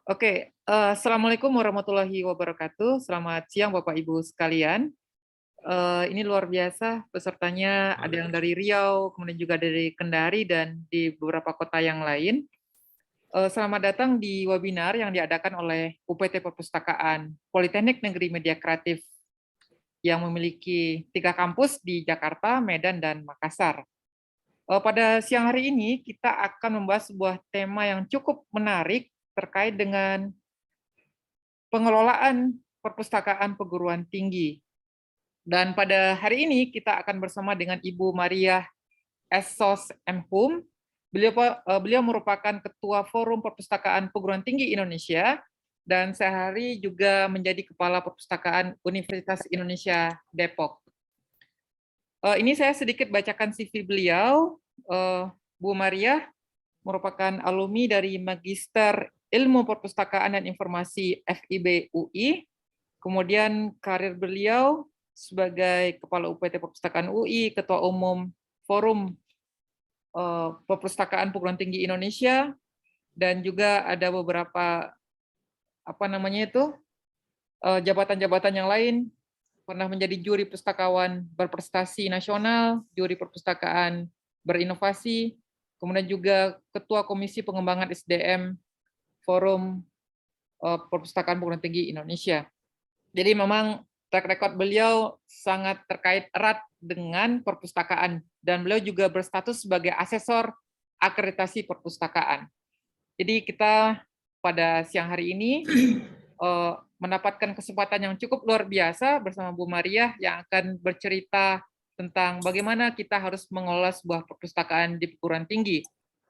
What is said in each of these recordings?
Oke, assalamualaikum warahmatullahi wabarakatuh. Selamat siang Bapak Ibu sekalian. Ini luar biasa pesertanya ada yang dari Riau, kemudian juga dari Kendari dan di beberapa kota yang lain. Selamat datang di webinar yang diadakan oleh UPT Perpustakaan Politeknik Negeri Media Kreatif yang memiliki 3 kampus di Jakarta, Medan, dan Makassar. Pada siang hari ini kita akan membahas sebuah tema yang cukup menarik terkait dengan pengelolaan perpustakaan perguruan tinggi. Dan pada hari ini kita akan bersama dengan Ibu Maria Essos M. Hum. Beliau merupakan Ketua Forum Perpustakaan Perguruan Tinggi Indonesia dan sehari juga menjadi Kepala Perpustakaan Universitas Indonesia Depok. Ini saya sedikit bacakan CV beliau. Bu Maria merupakan alumni dari Magister Ilmu Perpustakaan dan Informasi FIB UI. Kemudian karir beliau sebagai Kepala UPT Perpustakaan UI, Ketua Umum Forum Perpustakaan Perguruan Tinggi Indonesia, dan juga ada beberapa jabatan-jabatan yang lain. Pernah menjadi juri pustakawan berprestasi nasional, juri perpustakaan berinovasi, kemudian juga Ketua Komisi Pengembangan SDM Forum Perpustakaan Perguruan Tinggi Indonesia. Jadi memang track record beliau sangat terkait erat dengan perpustakaan dan beliau juga berstatus sebagai asesor akreditasi perpustakaan. Jadi kita pada siang hari ini mendapatkan kesempatan yang cukup luar biasa bersama Bu Maria yang akan bercerita tentang bagaimana kita harus mengelola sebuah perpustakaan di perguruan tinggi.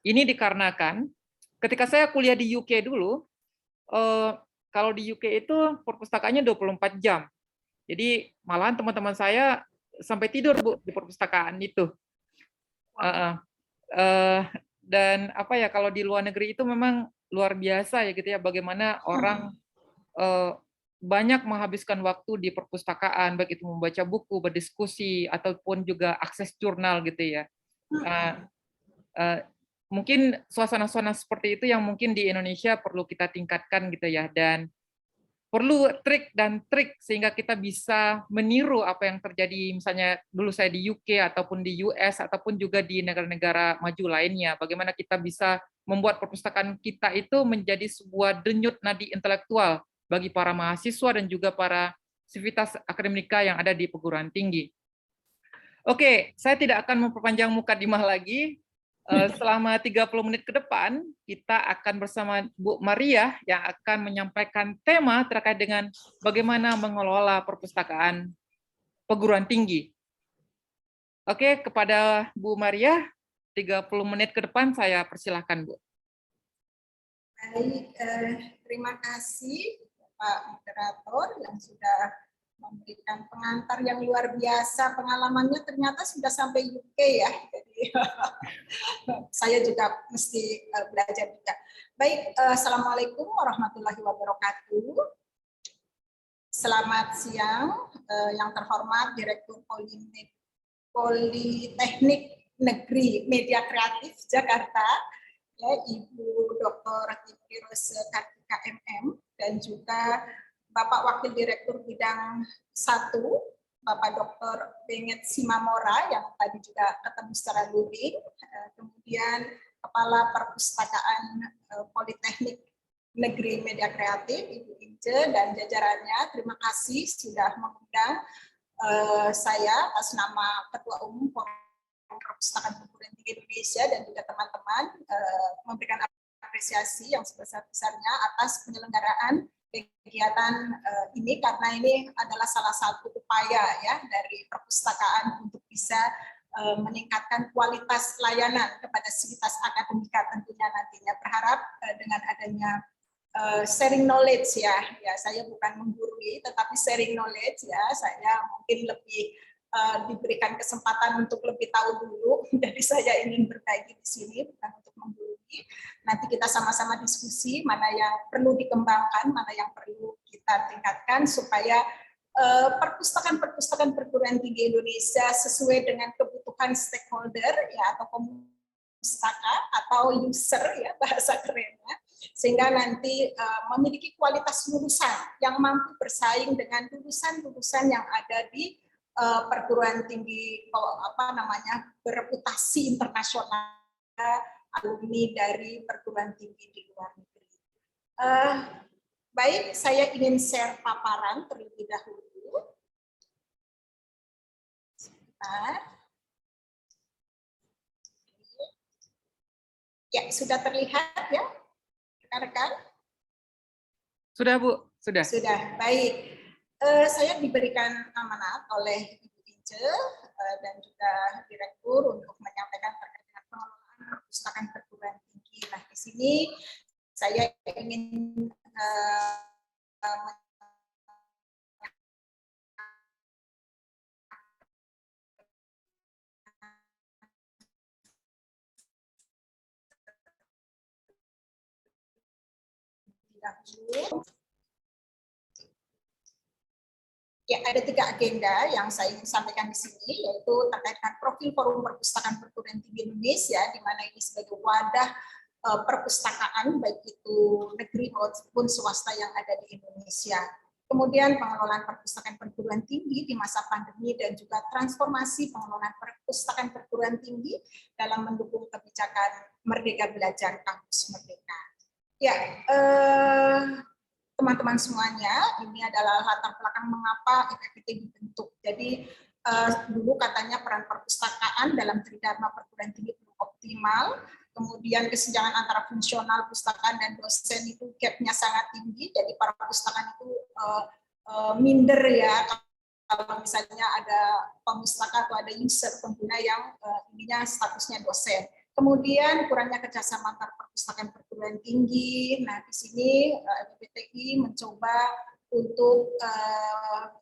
Ini dikarenakan ketika saya kuliah di UK dulu, kalau di UK itu perpustakaannya 24 jam. Jadi malahan teman-teman saya sampai tidur Bu di perpustakaan itu. Dan kalau di luar negeri itu memang luar biasa ya gitu ya, bagaimana orang banyak menghabiskan waktu di perpustakaan, baik itu membaca buku, berdiskusi, ataupun juga akses jurnal gitu ya. Mungkin suasana-suasana seperti itu yang mungkin di Indonesia perlu kita tingkatkan gitu ya, dan perlu trik dan trik sehingga kita bisa meniru apa yang terjadi misalnya dulu saya di UK ataupun di US ataupun juga di negara-negara maju lainnya. Bagaimana kita bisa membuat perpustakaan kita itu menjadi sebuah denyut nadi intelektual bagi para mahasiswa dan juga para sivitas akademika yang ada di perguruan tinggi. Oke, saya tidak akan memperpanjang mukadimah lagi. Selama 30 menit ke depan, kita akan bersama Bu Maria yang akan menyampaikan tema terkait dengan bagaimana mengelola perpustakaan perguruan tinggi. Oke, kepada Bu Maria, 30 menit ke depan saya persilahkan, Bu. Baik, terima kasih Pak Moderator yang sudah memberikan pengantar yang luar biasa. Pengalamannya ternyata sudah sampai UK ya. Jadi saya juga mesti belajar juga. Baik, Assalamualaikum warahmatullahi wabarakatuh. Selamat siang, yang terhormat Direktur Politeknik Negeri Media Kreatif Jakarta, ya, Ibu Dr. Rose Kartika MM, dan juga Bapak Wakil Direktur Bidang 1, Bapak Dr. Benget Simamora, yang tadi juga ketemu secara luring, kemudian Kepala Perpustakaan Politeknik Negeri Media Kreatif, Ibu Ince, dan jajarannya. Terima kasih sudah mengundang saya atas nama Ketua Umum Perpustakaan Perguruan Tinggi Indonesia dan juga teman-teman memberikan apresiasi yang sebesar-besarnya atas penyelenggaraan kegiatan ini, karena ini adalah salah satu upaya ya dari perpustakaan untuk bisa meningkatkan kualitas layanan kepada sivitas akademika tentunya nantinya. Berharap dengan adanya sharing knowledge ya, saya bukan menggurui tetapi sharing knowledge ya, saya mungkin lebih diberikan kesempatan untuk lebih tahu dulu, jadi saya ingin berbagi di sini bukan untuk menggurui. Nanti kita sama-sama diskusi mana yang perlu dikembangkan, mana yang perlu kita tingkatkan supaya perpustakaan perguruan tinggi Indonesia sesuai dengan kebutuhan stakeholder ya, atau pustaka atau user ya bahasa kerennya, sehingga nanti memiliki kualitas lulusan yang mampu bersaing dengan lulusan-lulusan yang ada di perguruan tinggi bereputasi internasional, alumni dari perguruan tinggi di luar negeri. Baik, saya ingin share paparan terlebih dahulu. Sebentar. Ya, sudah terlihat ya, rekan-rekan? Sudah, Bu. Sudah. Sudah, baik. Saya diberikan amanat oleh Ibu Ince dan juga Direktur untuk menyampaikan terkait dengan pengelolaan perpustakaan perguruan tinggi. Nah, di sini saya ingin ya, ada 3 agenda yang saya ingin sampaikan di sini, yaitu terkait dengan profil Forum Perpustakaan Perguruan Tinggi Indonesia, di mana ini sebagai wadah perpustakaan, baik itu negeri maupun swasta yang ada di Indonesia. Kemudian pengelolaan perpustakaan perguruan tinggi di masa pandemi dan juga transformasi pengelolaan perpustakaan perguruan tinggi dalam mendukung kebijakan Merdeka Belajar Kampus Merdeka. Ya, teman-teman semuanya, ini adalah latar belakang mengapa FPPT dibentuk. Jadi dulu katanya peran perpustakaan dalam tridharma perguruan tinggi belum optimal, kemudian kesenjangan antara fungsional perpustakaan dan dosen itu gap-nya sangat tinggi, jadi para perpustakaan itu minder ya kalau misalnya ada pemustaka atau ada user pengguna yang ininya statusnya dosen. Kemudian kurangnya kerjasama antar perpustakaan perguruan tinggi. Nah, di sini FPPTI mencoba untuk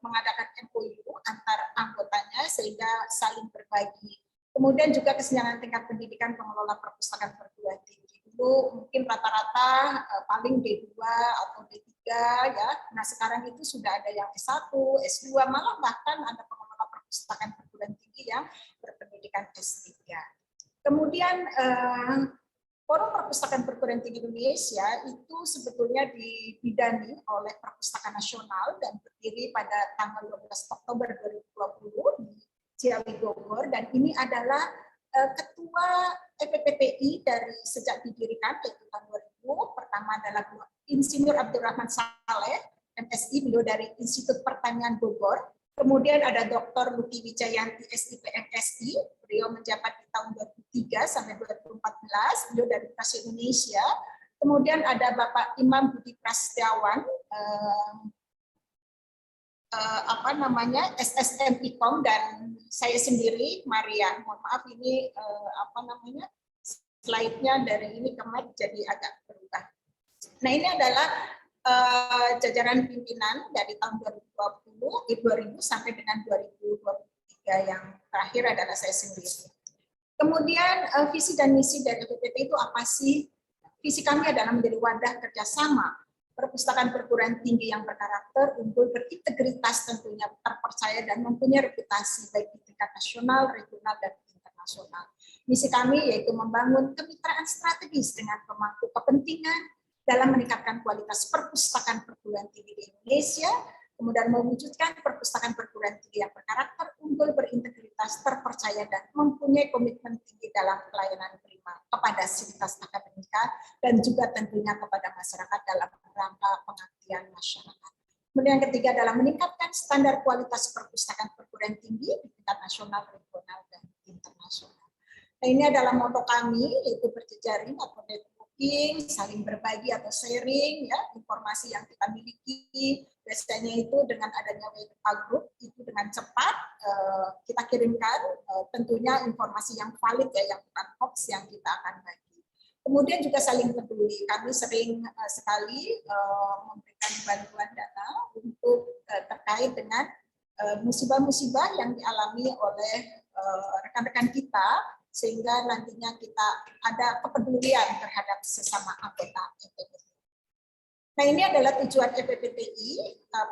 mengadakan MOU antar anggotanya sehingga saling berbagi. Kemudian juga kesenjangan tingkat pendidikan pengelola perpustakaan perguruan tinggi. Dulu mungkin rata-rata paling D2 atau D3 ya. Nah, sekarang itu sudah ada yang S1, S2, malah bahkan ada pengelola perpustakaan perguruan tinggi yang berpendidikan S3. Kemudian Forum Perpustakaan Perguruan Tinggi Indonesia itu sebetulnya dibidani oleh Perpustakaan Nasional dan berdiri pada tanggal 12 Oktober 2020 di Ciawi Bogor, dan ini adalah ketua FPPTI dari sejak didirikan yaitu tahun 2000. Pertama adalah Insinyur Abdurrahman Saleh, MSI, beliau dari Institut Pertanian Bogor. Kemudian ada Dr. Luki Wijayanti, SIP MSI, beliau menjabat di tahun 2003 sampai 2014, beliau dari Universitas Indonesia. Kemudian ada Bapak Imam Budi Prasetyawan, SSM IPOM, dan saya sendiri Maria. Mohon maaf ini slide-nya dari ini ke Mac jadi agak berubah. Nah, ini adalah jajaran pimpinan dari tahun 2000 sampai dengan 2023, yang terakhir adalah saya sendiri. Kemudian visi dan misi dari FPPT itu apa sih? Visi kami adalah menjadi wadah kerjasama perpustakaan perguruan tinggi yang berkarakter unggul, berintegritas, tentunya terpercaya dan mempunyai reputasi baik di tingkat nasional, regional, dan internasional. Misi kami yaitu membangun kemitraan strategis dengan pemangku kepentingan dalam meningkatkan kualitas perpustakaan perguruan tinggi di Indonesia, kemudian mewujudkan perpustakaan perguruan tinggi yang berkarakter unggul, berintegritas, terpercaya, dan mempunyai komitmen tinggi dalam pelayanan prima kepada sivitas akademika dan juga tentunya kepada masyarakat dalam rangka pengabdian masyarakat. Kemudian yang ketiga adalah meningkatkan standar kualitas perpustakaan perguruan tinggi di tingkat nasional, regional, dan internasional. Nah, ini adalah moto kami, yaitu berjejaring atau networking, saling berbagi atau sharing ya informasi yang kita miliki. Biasanya itu dengan adanya WA group itu dengan cepat kita kirimkan tentunya informasi yang valid ya, yang bukan hoax yang kita akan bagi. Kemudian juga saling peduli. Kami sering sekali memberikan bantuan dana untuk terkait dengan musibah-musibah yang dialami oleh rekan-rekan kita, sehingga nantinya kita ada kepedulian terhadap sesama anggota FPPTI. Nah, ini adalah tujuan FPPTI.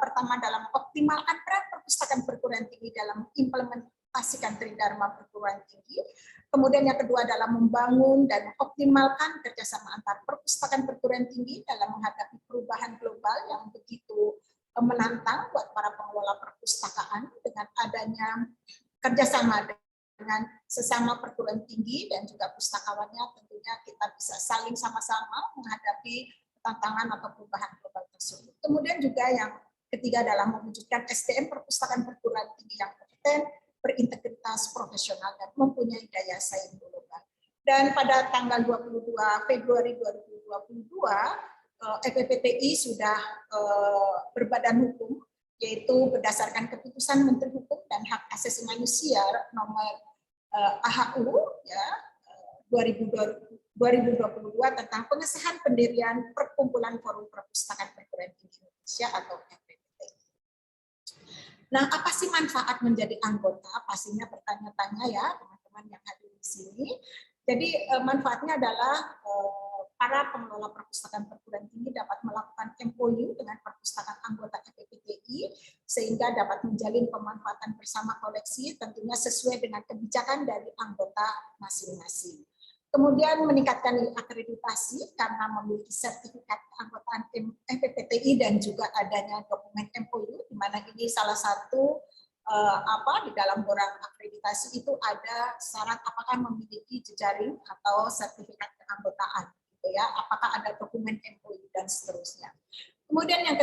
Pertama, dalam optimalkan peran perpustakaan perguruan tinggi dalam mengimplementasikan Tridharma perguruan tinggi. Kemudian yang kedua adalah membangun dan mengoptimalkan kerjasama antar perpustakaan perguruan tinggi dalam menghadapi perubahan global yang begitu menantang buat para pengelola perpustakaan dengan adanya kerjasama dengan sesama perguruan tinggi dan juga pustakawannya. Tentunya kita bisa saling sama-sama menghadapi tantangan atau perubahan global tersebut. Kemudian juga yang ketiga adalah mewujudkan SDM perpustakaan perguruan tinggi yang kompeten, berintegritas, profesional, dan mempunyai daya saing global. Dan pada tanggal 22 Februari 2022, FPPTI sudah berbadan hukum, yaitu berdasarkan keputusan Menteri Hukum dan Hak Asasi Manusia nomor AHU ya 2022 tentang pengesahan pendirian Perkumpulan Forum Perpustakaan Perguruan Tinggi Indonesia atau FPPTI. Nah, apa sih manfaat menjadi anggota? Pastinya bertanya-tanya ya teman-teman yang hadir di sini. Jadi manfaatnya adalah para pengelola perpustakaan perguruan tinggi dapat melakukan MOU dengan perpustakaan anggota FPPTI sehingga dapat menjalin pemanfaatan bersama koleksi tentunya sesuai dengan kebijakan dari anggota masing-masing. Kemudian meningkatkan akreditasi karena memiliki sertifikat keanggotaan FPPTI dan juga adanya dokumen MOU, di mana ini salah satu di dalam borang akreditasi itu ada syarat apakah memiliki jejaring atau sertifikat keanggotaan, gitu ya, apakah ada dokumen MOU dan seterusnya. Kemudian yang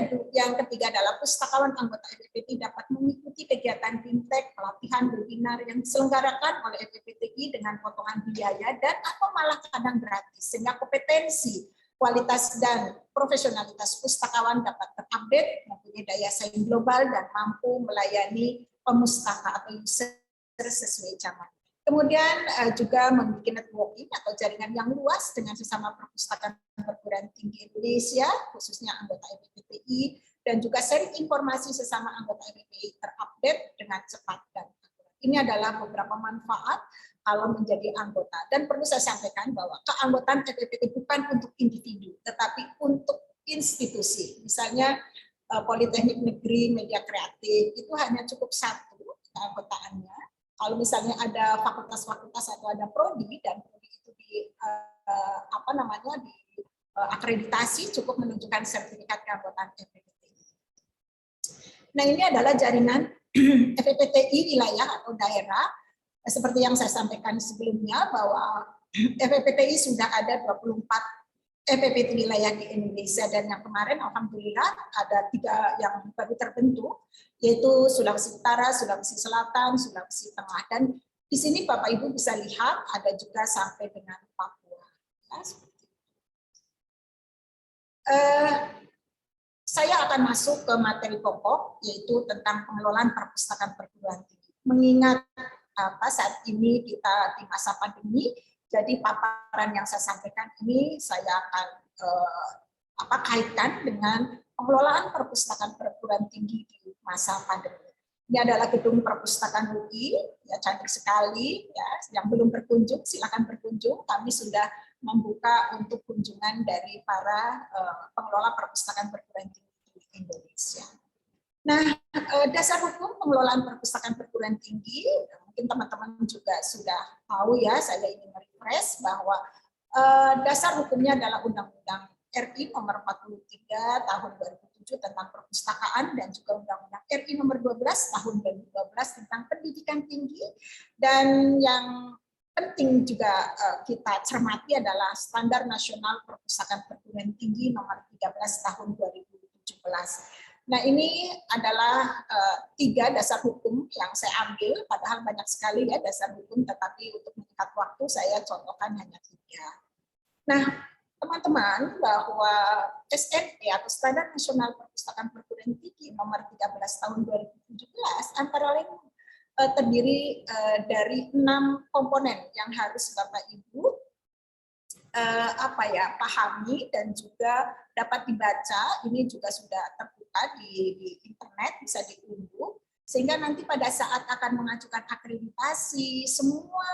ketiga adalah pustakawan anggota FPPTI dapat mengikuti kegiatan fintech, pelatihan, webinar yang diselenggarakan oleh FPPTI dengan potongan biaya dan atau malah kadang gratis, sehingga kompetensi, kualitas dan profesionalitas pustakawan dapat terupdate, mempunyai daya saing global dan mampu melayani pemustaka atau user sesuai zaman. Kemudian juga membuat networking atau jaringan yang luas dengan sesama perpustakaan perguruan tinggi Indonesia, khususnya anggota FPPTI, dan juga sharing informasi sesama anggota FPPTI terupdate dengan cepat dan akurat. Ini adalah beberapa manfaat kalau menjadi anggota. Dan perlu saya sampaikan bahwa keanggotaan FPPTI bukan untuk individu, tetapi untuk institusi. Misalnya Politeknik Negeri Media Kreatif itu hanya cukup satu keanggotaannya. Kalau misalnya ada fakultas-fakultas atau ada prodi dan prodi itu akreditasi cukup menunjukkan sertifikat keanggotaan FPPTI. Nah, ini adalah jaringan FPPTI wilayah atau daerah. Seperti yang saya sampaikan sebelumnya bahwa FPPTI sudah ada 24 FPPTI wilayah di Indonesia, dan yang kemarin alhamdulillah ada 3 yang baru terbentuk, yaitu Sulawesi Utara, Sulawesi Selatan, Sulawesi Tengah, dan di sini Bapak Ibu bisa lihat ada juga sampai dengan Papua. Ya, saya akan masuk ke materi pokok, yaitu tentang pengelolaan perpustakaan perguruan tinggi. Mengingat saat ini kita di masa pandemi, jadi paparan yang saya sampaikan ini saya akan kaitkan dengan pengelolaan perpustakaan perguruan tinggi di masa pandemi. Ini adalah gedung perpustakaan UI, ya cantik sekali, ya. Yang belum berkunjung silakan berkunjung. Kami sudah membuka untuk kunjungan dari para pengelola perpustakaan perguruan tinggi di Indonesia. Nah, dasar hukum pengelolaan perpustakaan perguruan tinggi, mungkin teman-teman juga sudah tahu ya, saya ingin refresh bahwa dasar hukumnya adalah Undang-Undang RI nomor 43 tahun 2007 tentang perpustakaan dan juga Undang-Undang RI nomor 12 tahun 2012 tentang pendidikan tinggi, dan yang penting juga kita cermati adalah Standar Nasional Perpustakaan Perguruan Tinggi nomor 13 tahun 2017. Nah, ini adalah 3 dasar hukum yang saya ambil, padahal banyak sekali ya dasar hukum, tetapi untuk meningkat waktu saya contohkan hanya 3. Nah, teman-teman, bahwa SNP atau Standar Nasional Perpustakaan Perguruan Tinggi nomor 13 tahun 2017 antara lain terdiri dari 6 komponen yang harus Bapak Ibu pahami dan juga dapat dibaca. Ini juga sudah terbuka di internet, bisa diunduh, sehingga nanti pada saat akan mengajukan akreditasi semua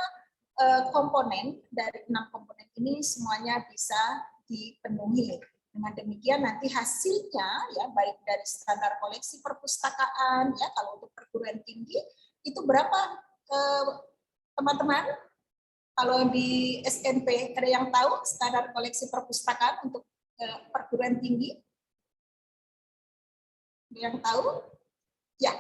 komponen dari 6 komponen ini semuanya bisa dipenuhi. Dengan demikian nanti hasilnya ya baik dari standar koleksi perpustakaan ya kalau untuk perguruan tinggi itu berapa teman-teman, kalau di SNP ada yang tahu standar koleksi perpustakaan untuk perguruan tinggi? Ada yang tahu? Ya,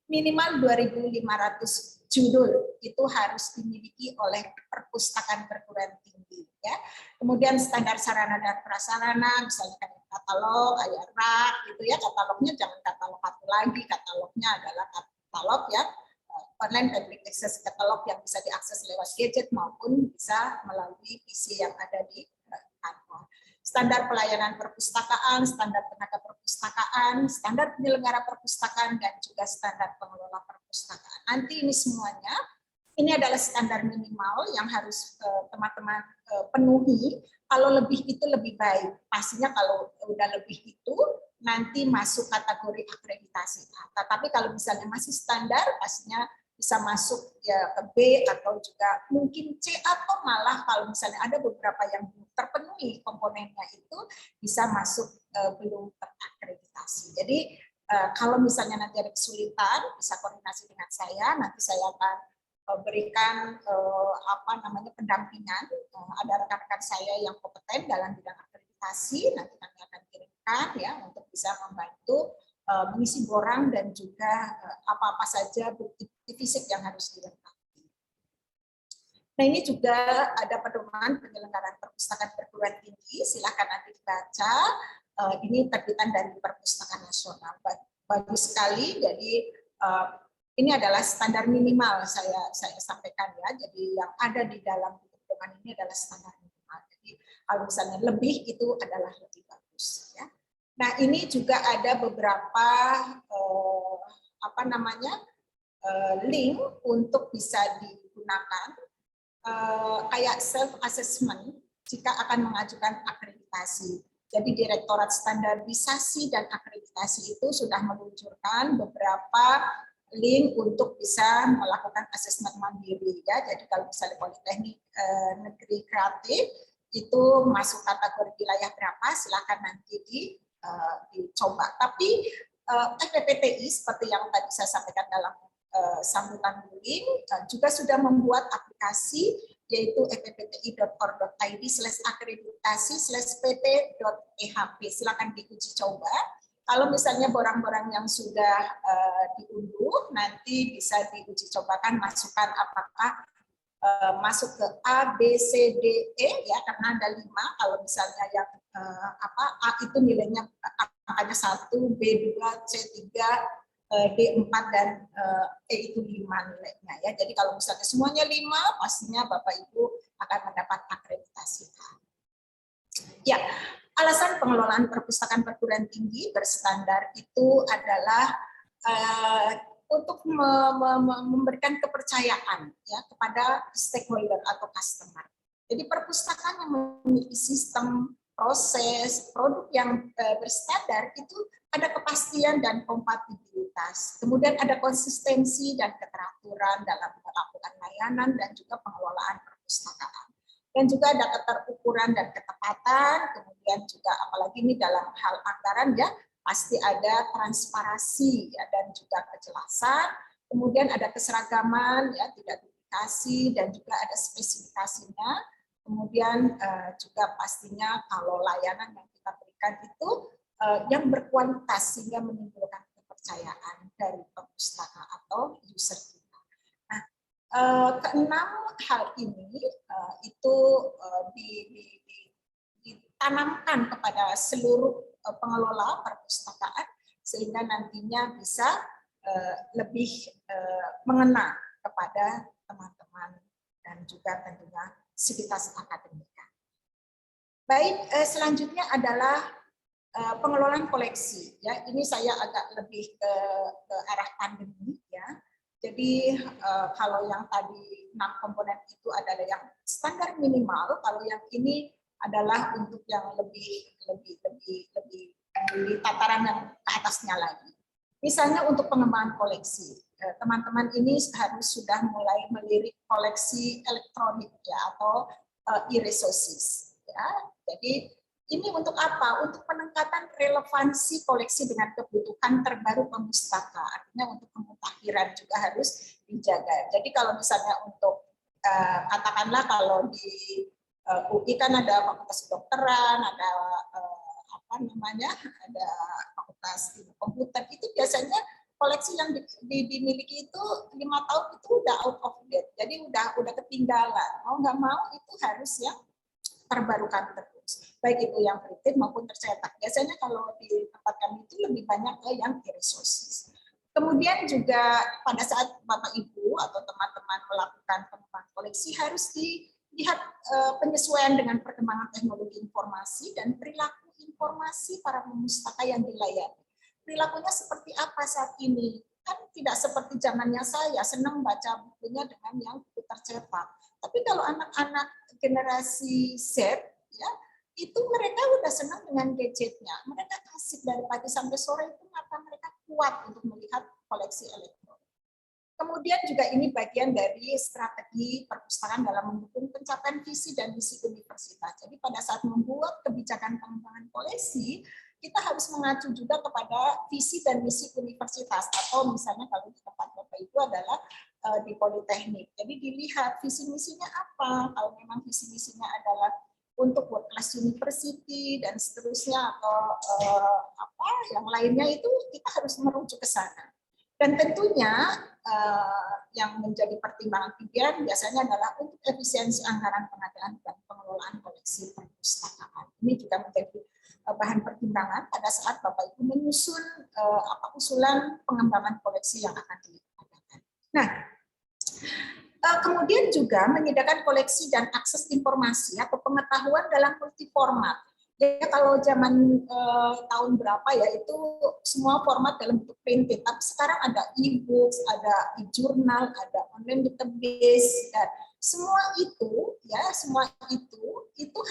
minimal 2.500 judul itu harus dimiliki oleh perpustakaan perguruan tinggi. Ya. Kemudian standar sarana dan prasarana, misalnya kayak katalog, kayak rak, gitu ya. Katalognya jangan katalog satu lagi, katalognya adalah katalog ya online public access katalog yang bisa diakses lewat gadget maupun bisa melalui PC yang ada di kantor. Standar pelayanan perpustakaan, standar tenaga perpustakaan, standar penyelenggara perpustakaan, dan juga standar pengelola perpustakaan. Nanti ini semuanya, ini adalah standar minimal yang harus teman-teman penuhi. Kalau lebih itu lebih baik. Pastinya kalau udah lebih itu, nanti masuk kategori akreditasi A. Tapi kalau misalnya masih standar, pastinya bisa masuk ya ke B atau juga mungkin C, atau malah kalau misalnya ada beberapa yang terpenuhi komponennya itu bisa masuk belum terakreditasi. Jadi kalau misalnya nanti ada kesulitan, bisa koordinasi dengan saya, nanti saya akan berikan pendampingan. Ada rekan-rekan saya yang kompeten dalam bidang akreditasi, nanti kami akan kirimkan ya untuk bisa membantu mengisi borang dan juga apa-apa saja bukti fisik yang harus dilengkapi. Nah, ini juga ada pedoman penyelenggaraan perpustakaan perguruan tinggi, silakan nanti dibaca. Ini terbitan dari Perpustakaan Nasional. Bagus sekali, jadi ini adalah standar minimal saya sampaikan ya. Jadi yang ada di dalam pedoman ini adalah standar minimal. Jadi kalau misalnya lebih itu adalah lebih bagus ya. Nah, ini juga ada beberapa link untuk bisa digunakan kayak self assessment jika akan mengajukan akreditasi. Jadi Direktorat Standarisasi dan Akreditasi itu sudah meluncurkan beberapa link untuk bisa melakukan asesmen mandiri ya. Jadi kalau misalnya Politeknik Negeri Kreatif itu masuk kategori wilayah berapa, silakan nanti dicoba. Tapi FPPTI seperti yang tadi saya sampaikan dalam sambutan link juga sudah membuat aplikasi yaitu fppti.org.id/akreditasi/pt.ehp. Silakan diuji coba. Kalau misalnya borang-borang yang sudah diunduh, nanti bisa diuji cobakan masukkan apakah masuk ke A, B, C, D, E ya, karena ada 5. Kalau misalnya yang A itu nilainya angkanya 1, B 2, C 3, D4 dan E itu 5 nilainya ya. Jadi kalau misalnya semuanya 5, pastinya Bapak Ibu akan mendapat akreditasi. Ya, alasan pengelolaan perpustakaan perguruan tinggi berstandar itu adalah untuk memberikan kepercayaan ya kepada stakeholder atau customer. Jadi perpustakaan yang memiliki sistem, proses, produk yang berstandar itu ada kepastian dan kompatibilitas. Kemudian ada konsistensi dan keteraturan dalam melakukan layanan dan juga pengelolaan perpustakaan. Dan juga ada keterukuran dan ketepatan, kemudian juga apalagi ini dalam hal anggaran ya, pasti ada transparansi ya, dan juga kejelasan, kemudian ada keseragaman ya, tidak duplikasi, dan juga ada spesifikasinya, kemudian juga pastinya kalau layanan yang kita berikan itu yang berkualitas sehingga menimbulkan kepercayaan dari pustaka atau user kita. Nah, keenam hal ini itu ditanamkan kepada seluruh pengelola perpustakaan sehingga nantinya bisa lebih mengena kepada teman-teman dan juga tentunya sivitas akademika. Baik, selanjutnya adalah pengelolaan koleksi. Ya, ini saya agak lebih ke arah pandemi ya. Jadi kalau yang tadi 6 komponen itu adalah yang standar minimal, kalau yang ini adalah untuk yang lebih tataran yang ke atasnya lagi. Misalnya untuk pengembangan koleksi, teman-teman ini harus sudah mulai melirik koleksi elektronik ya atau e-resources ya. Jadi ini untuk apa? Untuk peningkatan relevansi koleksi dengan kebutuhan terbaru pemustaka. Artinya untuk pemutahiran juga harus dijaga. Jadi kalau misalnya untuk katakanlah kalau di UI kan ada fakultas kedokteran, ada apa namanya, ada fakultas ilmu komputer, itu biasanya koleksi yang dimiliki itu 5 tahun itu udah out of date, jadi udah ketinggalan. Mau nggak mau itu harus yang terbarukan terus, baik itu yang printed maupun tercetak. Biasanya kalau di tempat kami itu lebih banyak ke yang e-resources. Kemudian juga pada saat Bapak Ibu atau teman-teman melakukan pengembangan koleksi harus dilihat penyesuaian dengan perkembangan teknologi informasi dan perilaku informasi para pemustaka yang dilayani. Perilakunya seperti apa saat ini? Kan tidak seperti zamannya saya, senang baca bukunya dengan yang buku tercetak. Tapi kalau anak-anak generasi Z, ya, itu mereka udah senang dengan gadgetnya. Mereka asik dari pagi sampai sore itu mata mereka kuat untuk melihat koleksi elektronik. Kemudian juga ini bagian dari strategi perpustakaan dalam mendukung pencapaian visi dan misi universitas. Jadi pada saat membuat kebijakan pengembangan koleksi, kita harus mengacu juga kepada visi dan misi universitas. Atau misalnya kalau di tempat Bapak Ibu adalah di Politeknik. Jadi dilihat visi misinya apa. Kalau memang visi misinya adalah untuk world class university dan seterusnya atau apa yang lainnya, itu kita harus merujuk ke sana. Dan tentunya yang menjadi pertimbangan pikiran biasanya adalah untuk efisiensi anggaran pengadaan dan pengelolaan koleksi perpustakaan. Ini juga menjadi bahan pertimbangan pada saat Bapak Ibu menyusun usulan pengembangan koleksi yang akan diadakan. Nah, kemudian juga menyediakan koleksi dan akses informasi atau pengetahuan dalam multiformat. Ya kalau zaman tahun berapa ya itu semua format dalam bentuk printed. Tapi sekarang ada e-books, ada e-journal, ada online database, dan semua itu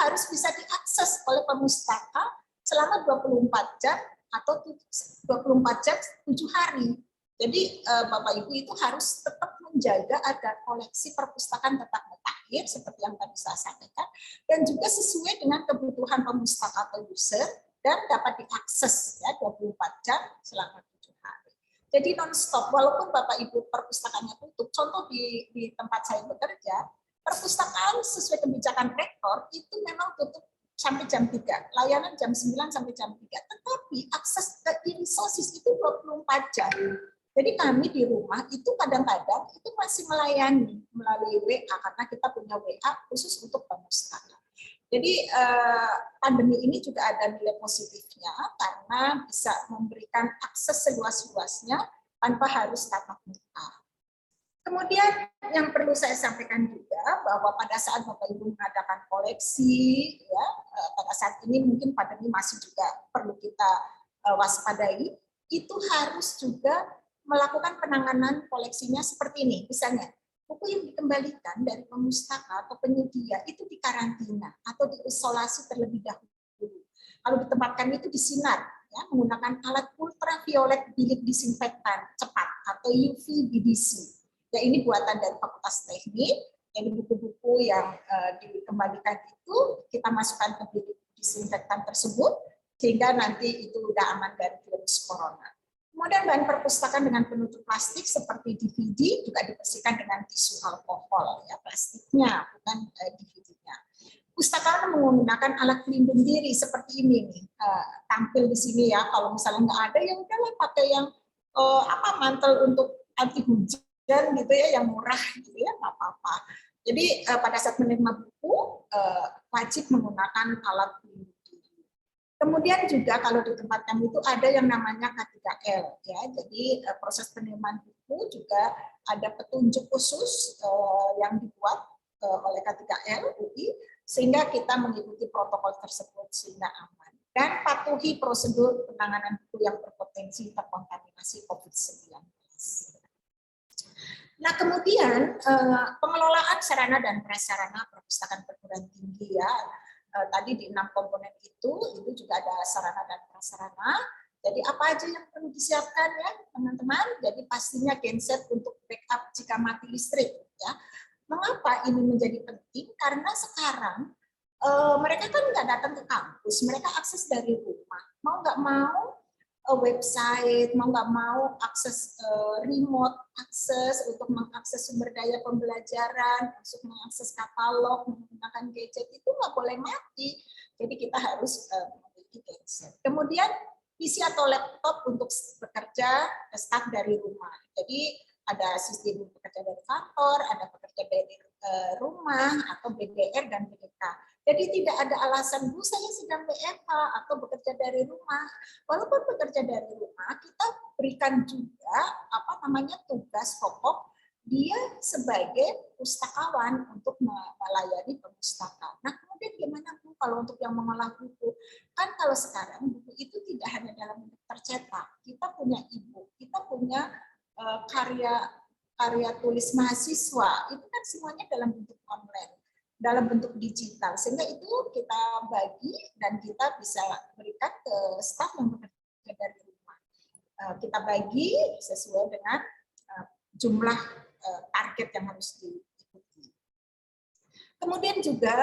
harus bisa diakses oleh pemustaka selama 24 jam atau 24 jam 7 hari. Jadi Bapak Ibu itu harus tetap menjaga agar koleksi perpustakaan tetap mutakhir seperti yang tadi saya sampaikan, dan juga sesuai dengan kebutuhan pemustaka atau user dan dapat diakses ya 24 jam selama 7 hari. Jadi non-stop, walaupun Bapak Ibu perpustakaannya tutup, contoh di tempat saya bekerja, perpustakaan sesuai kebijakan rektor itu memang tutup sampai jam 3, layanan jam 9 sampai jam 3, tetapi akses ke e-resources itu 24 jam. Jadi kami di rumah itu kadang-kadang itu masih melayani melalui WA karena kita punya WA khusus untuk pemustaka. Jadi pandemi ini juga ada nilai positifnya karena bisa memberikan akses seluas-luasnya tanpa harus tatap muka. Kemudian yang perlu saya sampaikan juga bahwa pada saat Bapak Ibu mengadakan koleksi, ya pada saat ini mungkin pandemi masih juga perlu kita waspadai, itu harus juga melakukan penanganan koleksinya seperti ini. Misalnya, buku yang dikembalikan dari pemustaka atau penyedia itu dikarantina atau diisolasi terlebih dahulu. Kalau ditempatkan itu di sinar, ya, menggunakan alat ultraviolet bilik disinfektan cepat atau UVBDC. Ya, ini buatan dari Fakultas Teknik. Jadi buku-buku yang dikembalikan itu kita masukkan ke bilik disinfektan tersebut sehingga nanti itu sudah aman dari virus corona. Kemudian bahan perpustakaan dengan penutup plastik seperti DVD juga dibersihkan dengan tisu alkohol, ya plastiknya bukan DVD-nya. Pustakawan menggunakan alat pelindung diri seperti ini nih, tampil di sini ya. Kalau misalnya nggak ada, ya udahlah pakai yang mantel untuk anti hujan gitu ya, yang murah gitu ya, nggak apa-apa. Jadi pada saat menerima buku wajib menggunakan alat pelindung. Kemudian juga kalau di tempat kami itu ada yang namanya K3L ya. Jadi proses penerimaan buku juga ada petunjuk khusus yang dibuat oleh K3L UI sehingga kita mengikuti protokol tersebut sehingga aman dan patuhi prosedur penanganan buku yang berpotensi terkontaminasi COVID-19. Nah, kemudian pengelolaan sarana dan prasarana perpustakaan perguruan tinggi ya. Tadi di 6 komponen itu juga ada sarana dan prasarana. Jadi apa aja yang perlu disiapkan ya teman-teman? Jadi pastinya genset untuk backup jika mati listrik ya. Mengapa ini menjadi penting? Karena sekarang mereka kan nggak datang ke kampus, mereka akses dari rumah. Mau nggak mau website, mau nggak mau akses remote akses untuk mengakses sumber daya pembelajaran, untuk mengakses katalog, menggunakan gadget itu nggak boleh mati. Jadi kita harus memiliki gadget. Kemudian PC atau laptop untuk bekerja staf dari rumah. Jadi ada sistem bekerja dari kantor, ada bekerja dari rumah atau BDR dan BDK. Jadi tidak ada alasan, Bu, saya sedang WFH atau bekerja dari rumah. Walaupun bekerja dari rumah, kita berikan juga tugas pokok dia sebagai pustakawan untuk melayani perpustakaan. Nah, kemudian gimana, Bu, kalau untuk yang mengolah buku? Kan kalau sekarang buku itu tidak hanya dalam bentuk tercetak. Kita punya e-book, kita punya karya tulis mahasiswa, itu kan semuanya dalam bentuk online, dalam bentuk digital, sehingga itu kita bagi dan kita bisa berikan ke staf yang bekerja dari rumah. Kita bagi sesuai dengan jumlah target yang harus diikuti. Kemudian juga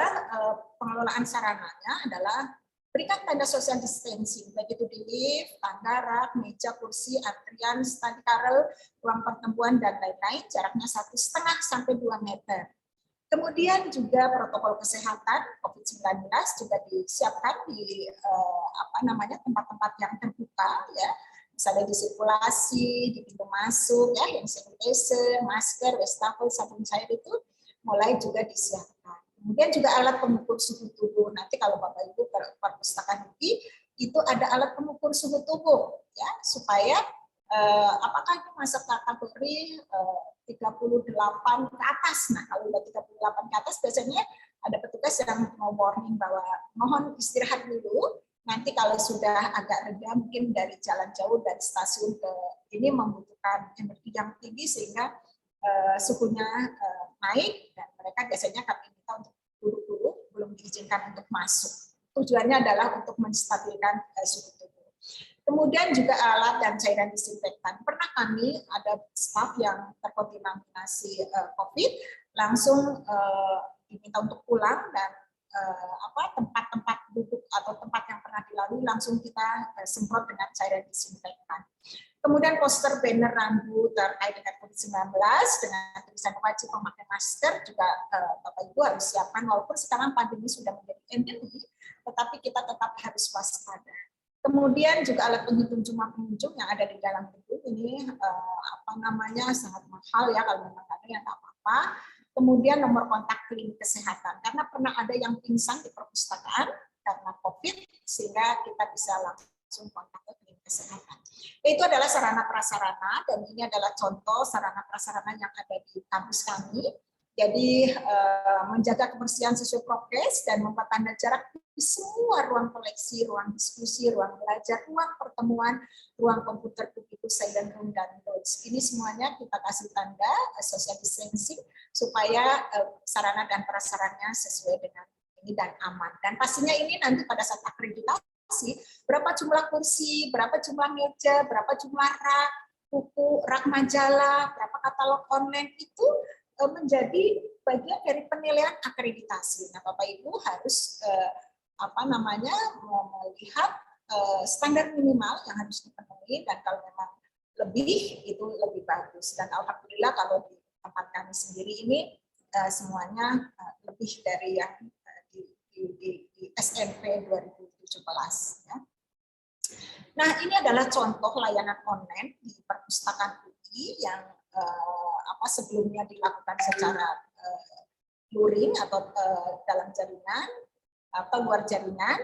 pengelolaan sarananya adalah berikan tanda social distancing, baik itu di lift, tangga, rak, meja, kursi, antrian, study carrel, ruang pertemuan, dan lain-lain, jaraknya 1,5 sampai 2 meter. Kemudian juga protokol kesehatan COVID-19 juga disiapkan di tempat-tempat yang terbuka, ya, misalnya di sirkulasi, di pintu masuk, ya, yang sanitizer, masker, wastafel, sabun cair itu mulai juga disiapkan. Kemudian juga alat pengukur suhu tubuh. Nanti kalau Bapak Ibu perpustakaan UI itu ada alat pengukur suhu tubuh, ya, supaya apakah itu masuk kategori 38 ke atas. Nah, kalau udah 38 ke atas biasanya ada petugas yang mau warning bahwa mohon istirahat dulu. Nanti kalau sudah agak reda mungkin dari jalan jauh dari stasiun ke ini membutuhkan energi yang tinggi sehingga suhunya naik, dan mereka biasanya kami minta untuk dulu belum diizinkan untuk masuk. Tujuannya adalah untuk menstabilkan suhu tubuh. Kemudian juga alat dan cairan disinfektan. Pernah kami ada staf yang terkontaminasi COVID, langsung diminta untuk pulang, dan tempat-tempat duduk atau tempat yang pernah dilalui langsung kita semprot dengan cairan disinfektan. Kemudian poster, banner, rambu terkait dengan COVID-19 dengan tulisan wajib memakai masker juga Bapak Ibu harus siapkan, walaupun sekarang pandemi sudah menjadi endemi, tetapi kita tetap harus waspada. Kemudian juga alat penghitung jumlah pengunjung yang ada di dalam gedung ini sangat mahal, ya, kalau memang ada yang nggak apa-apa. Kemudian nomor kontak klinik kesehatan, karena pernah ada yang pingsan di perpustakaan karena COVID, sehingga kita bisa langsung kontak ke klinik kesehatan. Itu adalah sarana prasarana, dan ini adalah contoh sarana prasarana yang ada di kampus kami. Jadi menjaga kebersihan sesuai prokes dan membuat tanda jarak di semua ruang koleksi, ruang diskusi, ruang belajar, ruang pertemuan, ruang komputer, buku, silent room, dan lounge. Ini semuanya kita kasih tanda social distancing supaya sarana dan prasarannya sesuai dengan ini dan aman. Dan pastinya ini nanti pada saat akreditasi, berapa jumlah kursi, berapa jumlah meja, berapa jumlah rak, buku, rak majalah, berapa katalog online, itu menjadi bagian dari penilaian akreditasi. Nah, Bapak Ibu harus melihat standar minimal yang harus dipenuhi, dan kalau memang lebih itu lebih bagus. Dan alhamdulillah kalau di tempat kami sendiri ini semuanya lebih dari yang di SMP 2017. Ya. Nah, ini adalah contoh layanan online di perpustakaan UI yang sebelumnya dilakukan secara luring atau dalam jaringan atau luar jaringan,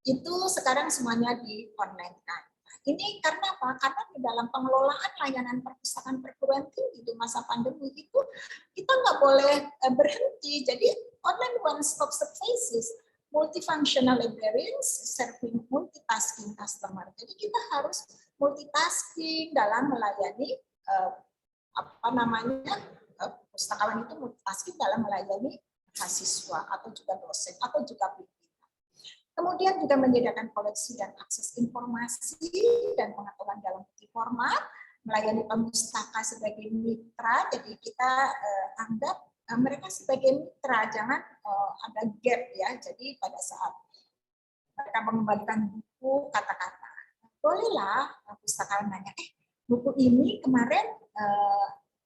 itu sekarang semuanya di online kan. Nah, ini karena apa? Karena di dalam pengelolaan layanan perpustakaan perguruan tinggi di masa pandemi itu kita nggak boleh berhenti. Jadi online one stop services, multifunctional librarians serving multitasking customer. Jadi kita harus multitasking dalam melayani pustakawan itu multitasking dalam melayani mahasiswa atau juga dosen atau juga pimpinan. Kemudian juga menyediakan koleksi dan akses informasi dan pengetahuan dalam bentuk format, melayani pemustaka sebagai mitra. Jadi kita anggap mereka sebagai mitra, jangan ada gap, ya. Jadi pada saat mereka mengembalikan buku kata-kata, bolehlah pustakawan nanya, buku ini kemarin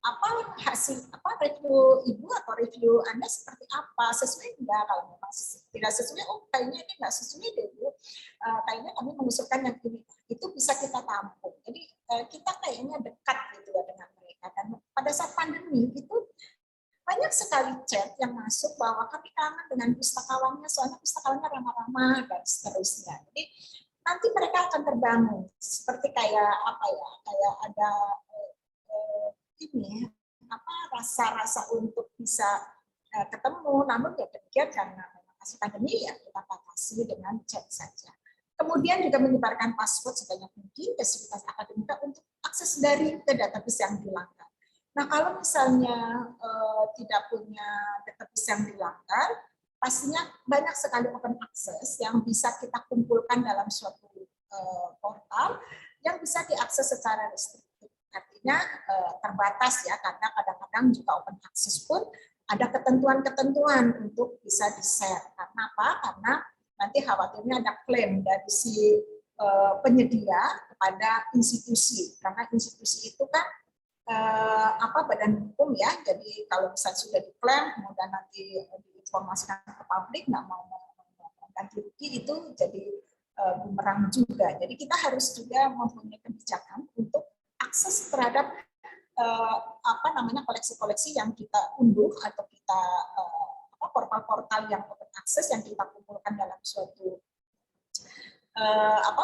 apa hasil review ibu atau review Anda seperti apa, sesuai enggak? Kalau memang tidak sesuai, kayaknya ini enggak sesuai deh Bu, kayaknya kami mengusulkan yang ini, itu bisa kita tampung. Jadi kita kayaknya dekat gitu ya dengan mereka. Dan pada saat pandemi itu banyak sekali chat yang masuk bahwa kami kangen dengan pustakawannya, soalnya pustakawannya ramah-ramah dan seterusnya. Jadi nanti mereka akan terbangun seperti kayak apa ya, kayak ada ini rasa-rasa untuk bisa ketemu, namun ya demikian karena masih pandemi ya kita batasi dengan chat saja. Kemudian juga menyebarkan password sebanyak mungkin ke sivitas akademika untuk akses dari ke database yang dilanggar. Nah kalau misalnya tidak punya database yang dilanggar, pastinya banyak sekali open access yang bisa kita kumpulkan dalam suatu portal yang bisa diakses secara restriktif. Artinya terbatas ya, karena kadang-kadang juga open access pun ada ketentuan-ketentuan untuk bisa di-share. Karena apa? Karena nanti khawatirnya ada klaim dari si penyedia kepada institusi. Karena institusi itu kan badan hukum ya. Jadi kalau misalnya sudah diklaim, kemudian nanti diinformasikan ke publik, nggak mau mengganti rugi, itu jadi bumerang juga. Jadi kita harus juga mempunyai kebijakan untuk akses terhadap koleksi-koleksi yang kita unduh atau kita portal-portal yang open access yang kita kumpulkan dalam suatu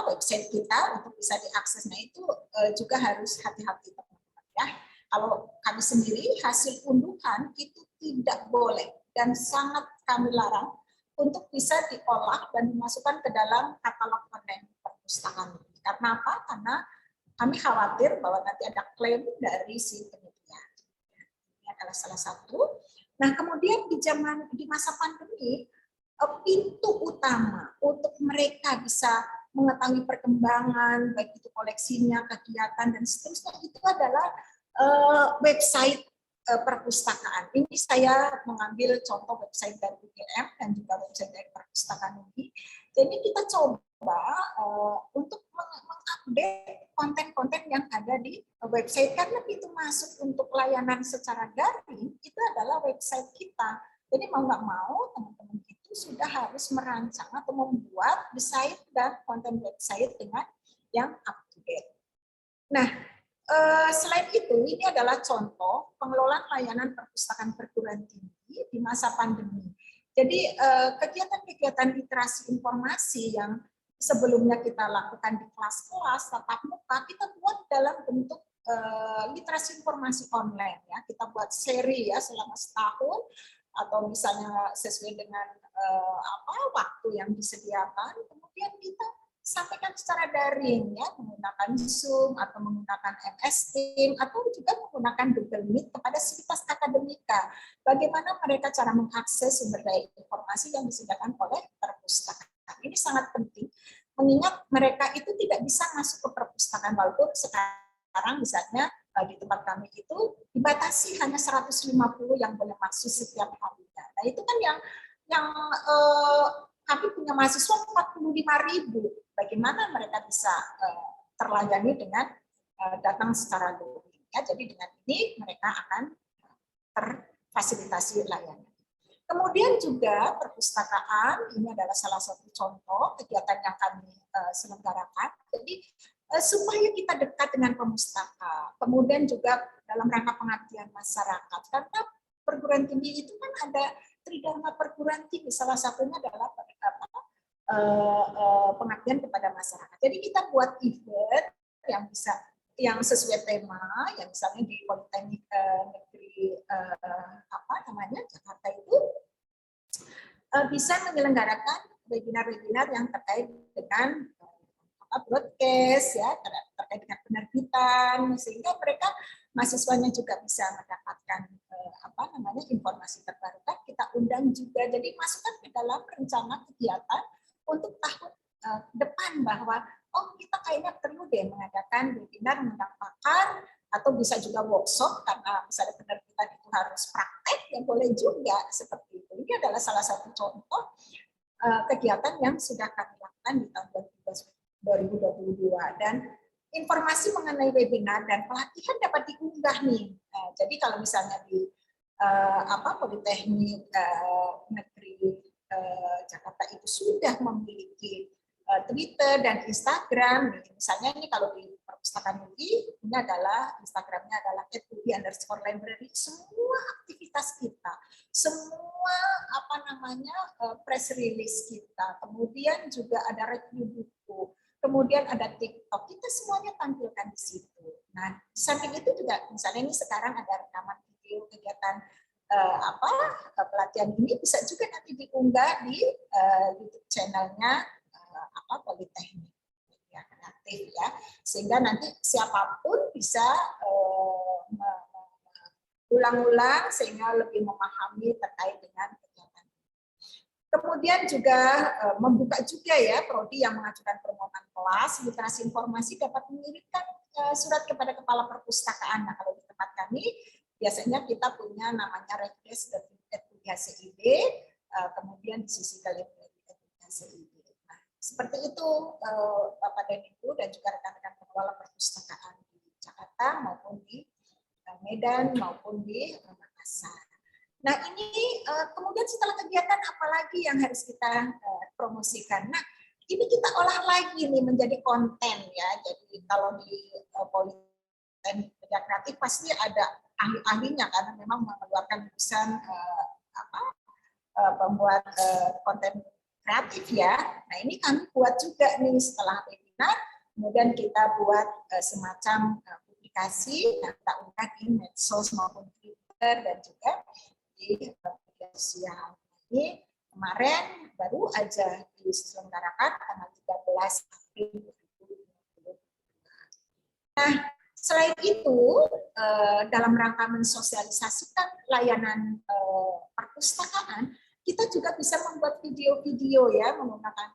website kita untuk bisa diakses. Nah itu juga harus hati-hati teman-teman ya. Kalau kami sendiri hasil unduhan itu tidak boleh dan sangat kami larang untuk bisa diolah dan dimasukkan ke dalam katalog online perpustakaan. Karena apa? Karena kami khawatir bahwa nanti ada klaim dari si penyedia. Ini adalah salah satu. Nah, kemudian di masa pandemi, pintu utama untuk mereka bisa mengetahui perkembangan, baik itu koleksinya, kegiatan, dan seterusnya, itu adalah website perpustakaan. Ini saya mengambil contoh website dari UGM dan juga website dari perpustakaan ini. Jadi kita coba untuk mengupdate konten-konten yang ada di website, karena itu masuk untuk layanan secara daring, itu adalah website kita. Jadi mau nggak mau teman-teman itu sudah harus merancang atau membuat desain dan konten website dengan yang up to date. Nah, selain itu, ini adalah contoh pengelolaan layanan perpustakaan perguruan tinggi di masa pandemi. Jadi kegiatan-kegiatan literasi informasi yang sebelumnya kita lakukan di kelas-kelas tatap muka, kita buat dalam bentuk literasi informasi online ya. Kita buat seri ya selama setahun, atau misalnya sesuai dengan waktu yang disediakan, kemudian kita sampaikan secara daring ya, menggunakan Zoom atau menggunakan MS Teams atau juga menggunakan Google Meet kepada sivitas akademika. Bagaimana mereka cara mengakses sumber daya informasi yang disediakan oleh perpustakaan. Ini sangat penting, mengingat mereka itu tidak bisa masuk ke perpustakaan, walaupun sekarang misalnya di tempat kami itu dibatasi hanya 150 yang boleh masuk setiap harinya. Nah itu kan yang kami punya mahasiswa 45.000. Bagaimana mereka bisa terlayani dengan datang secara daring. Ya, jadi dengan ini mereka akan terfasilitasi layanan. Kemudian juga perpustakaan, ini adalah salah satu contoh kegiatan yang kami selenggarakan. Jadi supaya kita dekat dengan pemustaka, kemudian juga dalam rangka pengabdian masyarakat. Karena perguruan tinggi itu kan ada tridharma perguruan tinggi, salah satunya adalah pengabdian kepada masyarakat. Jadi kita buat event yang bisa yang sesuai tema, yang misalnya di Politeknik Negeri Jakarta itu bisa menyelenggarakan webinar-webinar yang terkait dengan broadcast ya, terkait dengan penerbitan, sehingga mereka mahasiswanya juga bisa mendapatkan informasi terbaru. Kita undang juga, jadi masukkan ke dalam rencana kegiatan untuk tahun depan bahwa kita kayaknya perlu deh mengadakan webinar tentang pakar, atau bisa juga workshop karena misalnya penerbitan itu harus praktek, yang boleh juga seperti itu. Ini adalah salah satu contoh kegiatan yang sudah kami lakukan di tahun 2022. 2022. Dan informasi mengenai webinar dan pelatihan dapat diunggah nih. Jadi kalau misalnya di Politeknik Negeri Jakarta itu sudah memiliki Twitter dan Instagram, misalnya ini kalau di perpustakaan UI, ini adalah Instagramnya adalah @ui_library. Semua aktivitas kita, semua press release kita, kemudian juga ada review buku, kemudian ada TikTok, kita semuanya tampilkan di situ. Nah, di samping itu juga, misalnya ini sekarang ada rekaman video kegiatan pelatihan ini bisa juga nanti diunggah di YouTube channelnya Politeknik Media Kreatif ya, sehingga nanti siapapun bisa ulang-ulang sehingga lebih memahami terkait dengan kegiatan. Kemudian juga membuka juga ya prodi yang mengajukan permohonan kelas literasi informasi dapat mengirimkan surat kepada kepala perpustakaan. Nah, kalau di tempat kami biasanya kita punya namanya request.hcid, kemudian di sisi library@hcid. Nah, seperti itu Bapak dan Ibu dan juga rekan-rekan pengelola perpustakaan di Jakarta maupun di Medan maupun di Makassar. Nah, ini kemudian setelah kegiatan apa lagi yang harus kita promosikan? Nah, ini kita olah lagi nih menjadi konten ya. Jadi kalau di Politeknik Media Kreatif pasti ada ahli-ahlinya karena memang mengeluarkan lulusan pembuat konten kreatif ya. Nah, ini kami buat juga nih setelah webinar, kemudian kita buat semacam publikasi yang kita unggah di medsos maupun Twitter dan juga di media sosial. Ini kemarin baru aja diselenggarakan tanggal 13 April 2022. Nah, selain itu, dalam rangka mensosialisasikan layanan perpustakaan, kita juga bisa membuat video-video ya menggunakan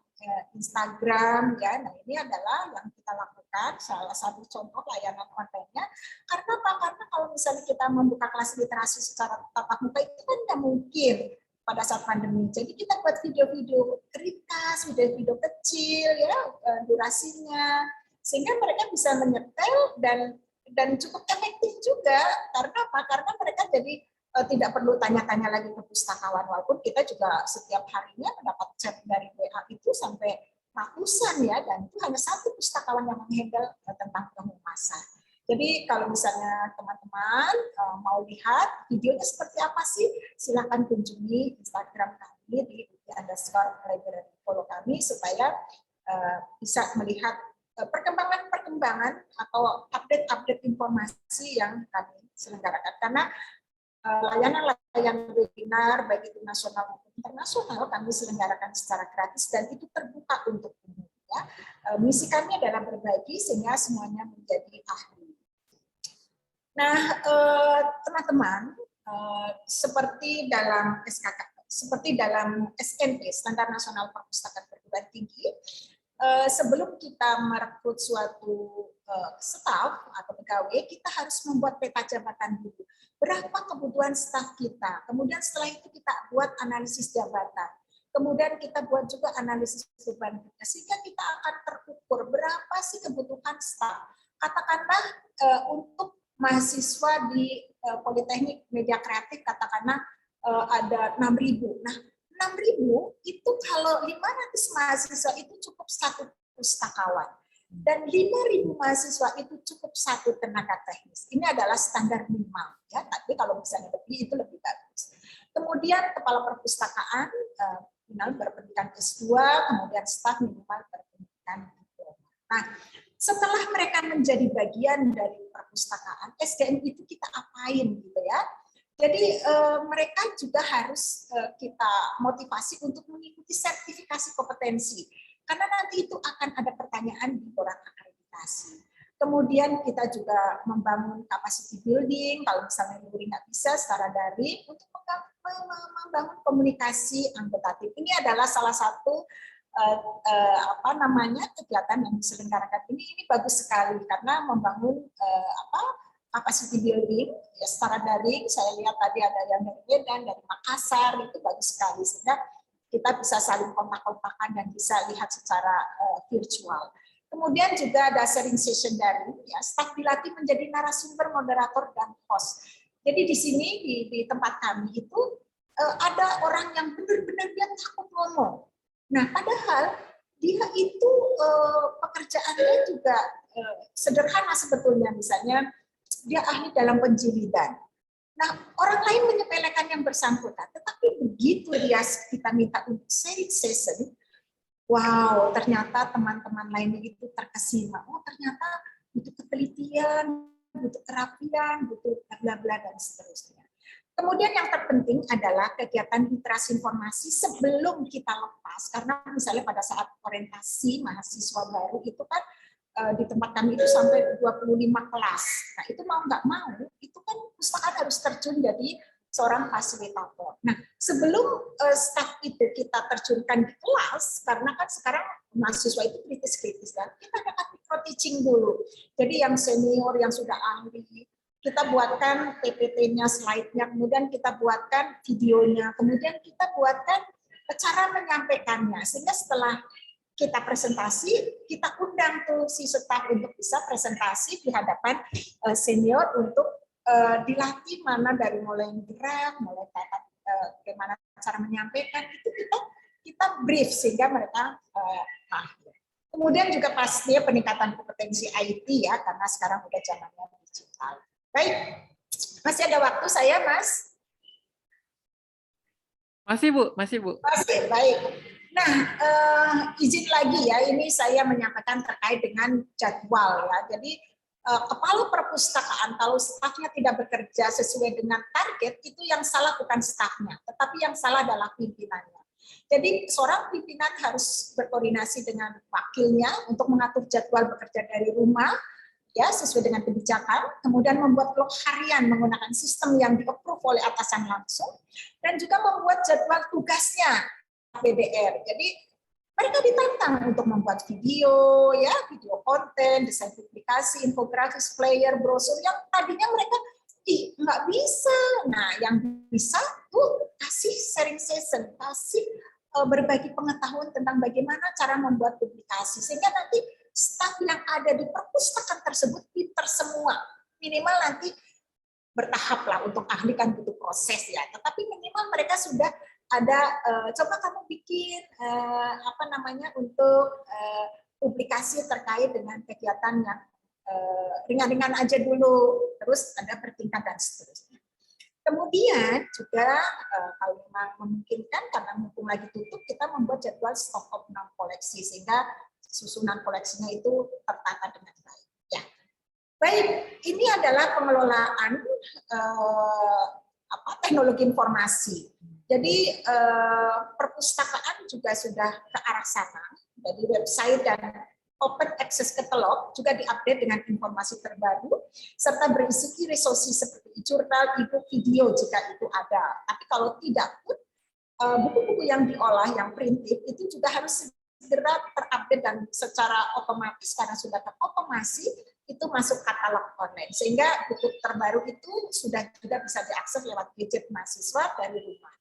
Instagram ya. Nah, ini adalah yang kita lakukan, salah satu contoh layanan kontennya. Karena apa? Karena kalau misalnya kita membuka kelas literasi secara tatap muka itu kan tidak mungkin pada saat pandemi. Jadi kita buat video-video ringkas, video-video kecil ya durasinya, sehingga mereka bisa menyetel dan cukup efektif juga. Karena apa? Karena mereka jadi tidak perlu tanya-tanya lagi ke pustakawan, walaupun kita juga setiap harinya mendapat chat dari WA itu sampai ratusan ya, dan itu hanya satu pustakawan yang menghandle tentang penghumasan. Jadi kalau misalnya teman-teman mau lihat videonya seperti apa sih, silakan kunjungi Instagram kami di @library, follow kami supaya bisa melihat perkembangan atau update informasi yang kami selenggarakan. Karena layanan webinar baik itu nasional maupun internasional kami selenggarakan secara gratis dan itu terbuka untuk umum. Ya. Misi kami adalah berbagi sehingga semuanya menjadi ahli. Nah, teman-teman, seperti dalam SNP (Standar Nasional Perpustakaan Perguruan Tinggi), sebelum kita merekrut suatu staf atau pegawai, kita harus membuat peta jabatan dulu. Berapa kebutuhan staf kita, kemudian setelah itu kita buat analisis jabatan, kemudian kita buat juga analisis beban kita, sehingga kita akan terukur berapa sih kebutuhan staf. Katakanlah untuk mahasiswa di Politeknik Media Kreatif, katakanlah ada 6.000. Nah, 6.000 itu kalau 500 mahasiswa itu cukup satu pustakawan. Dan 5.000 mahasiswa itu cukup satu tenaga teknis. Ini adalah standar minimal, ya. Tapi kalau misalnya lebih itu lebih bagus. Kemudian kepala perpustakaan minimal berpendidikan S2, kemudian staf minimal berpendidikan diploma. Nah, setelah mereka menjadi bagian dari perpustakaan, SDM itu kita apain gitu ya? Jadi mereka juga harus kita motivasi untuk mengikuti sertifikasi kompetensi. Karena nanti itu akan ada pertanyaan di borang akreditasi. Kemudian kita juga membangun capacity building, kalau misalnya guru nggak bisa secara daring, untuk membangun komunikasi anggota tim. Ini adalah salah satu kegiatan yang diselenggarakan ini bagus sekali karena membangun capacity building ya secara daring. Saya lihat tadi ada yang dari Medan, dari Makassar, itu bagus sekali sehingga kita bisa saling kontak-kontakan dan bisa lihat secara virtual. Kemudian juga ada sharing session daring, ya, staf dilatih menjadi narasumber, moderator, dan host. Jadi di sini di tempat kami itu ada orang yang benar-benar dia takut ngomong. Nah, padahal dia itu pekerjaannya juga sederhana sebetulnya, misalnya dia ahli dalam penjilidan. Nah, orang lain menyepelekan yang bersangkutan, tetapi begitu kita minta untuk sharing session, wow, ternyata teman-teman lainnya itu terkesima. Oh, ternyata butuh ketelitian, butuh kerapian, butuh bla bla dan seterusnya. Kemudian yang terpenting adalah kegiatan literasi informasi sebelum kita lepas, karena misalnya pada saat orientasi mahasiswa baru itu kan di tempat kami itu sampai 25 kelas. Nah, itu mau nggak mau, itu kan pustakaan harus terjun jadi seorang fasilitator. Nah, sebelum staf itu kita terjunkan di kelas, karena kan sekarang mahasiswa itu kritis-kritis kan, kita ada micro teaching dulu. Jadi yang senior, yang sudah ahli, kita buatkan PPT-nya, slide-nya, kemudian kita buatkan videonya, kemudian kita buatkan cara menyampaikannya, sehingga setelah kita presentasi, kita undang tuh si staf untuk bisa presentasi di hadapan senior untuk dilatih mana dari mulai gerak, mulai bagaimana cara menyampaikan, itu kita brief sehingga mereka paham. Kemudian juga pastinya peningkatan kompetensi IT ya, karena sekarang udah zamannya digital. Baik, masih ada waktu saya, Mas? Masih Bu, masih Bu. Masih, baik. Nah, izin lagi ya, ini saya menyampaikan terkait dengan jadwal ya. Jadi kepala perpustakaan kalau stafnya tidak bekerja sesuai dengan target, itu yang salah bukan stafnya, tetapi yang salah adalah pimpinannya. Jadi seorang pimpinan harus berkoordinasi dengan wakilnya untuk mengatur jadwal bekerja dari rumah, ya sesuai dengan kebijakan, kemudian membuat log harian menggunakan sistem yang di-approve oleh atasan langsung, dan juga membuat jadwal tugasnya PDR. Jadi mereka ditantang untuk membuat video, ya video konten, desain publikasi, infografis, flyer, brosur yang tadinya mereka nggak bisa. Nah, yang bisa tuh kasih sharing session, kasih berbagi pengetahuan tentang bagaimana cara membuat publikasi, sehingga nanti staf yang ada di perpustakaan tersebut pinter semua. Minimal nanti bertahap lah, untuk ahli kan butuh proses ya, tetapi minimal mereka sudah ada coba kamu bikin apa namanya untuk publikasi terkait dengan kegiatan yang ringan-ringan aja dulu, terus ada bertingkat dan seterusnya. Kemudian juga kalau memang memungkinkan, karena mumpung lagi tutup, kita membuat jadwal stock of non koleksi sehingga susunan koleksinya itu tertata dengan baik. Ya, baik. Ini adalah pengelolaan teknologi informasi. Jadi perpustakaan juga sudah ke arah sana. Jadi website dan open access catalog juga diupdate dengan informasi terbaru, serta berisi key resources seperti e-journal, e-book, video jika itu ada. Tapi kalau tidak pun, buku-buku yang diolah, yang printed, itu juga harus segera terupdate dan secara otomatis, karena sudah terotomasi, itu masuk katalog online. Sehingga buku terbaru itu sudah juga bisa diakses lewat gadget mahasiswa dari rumah.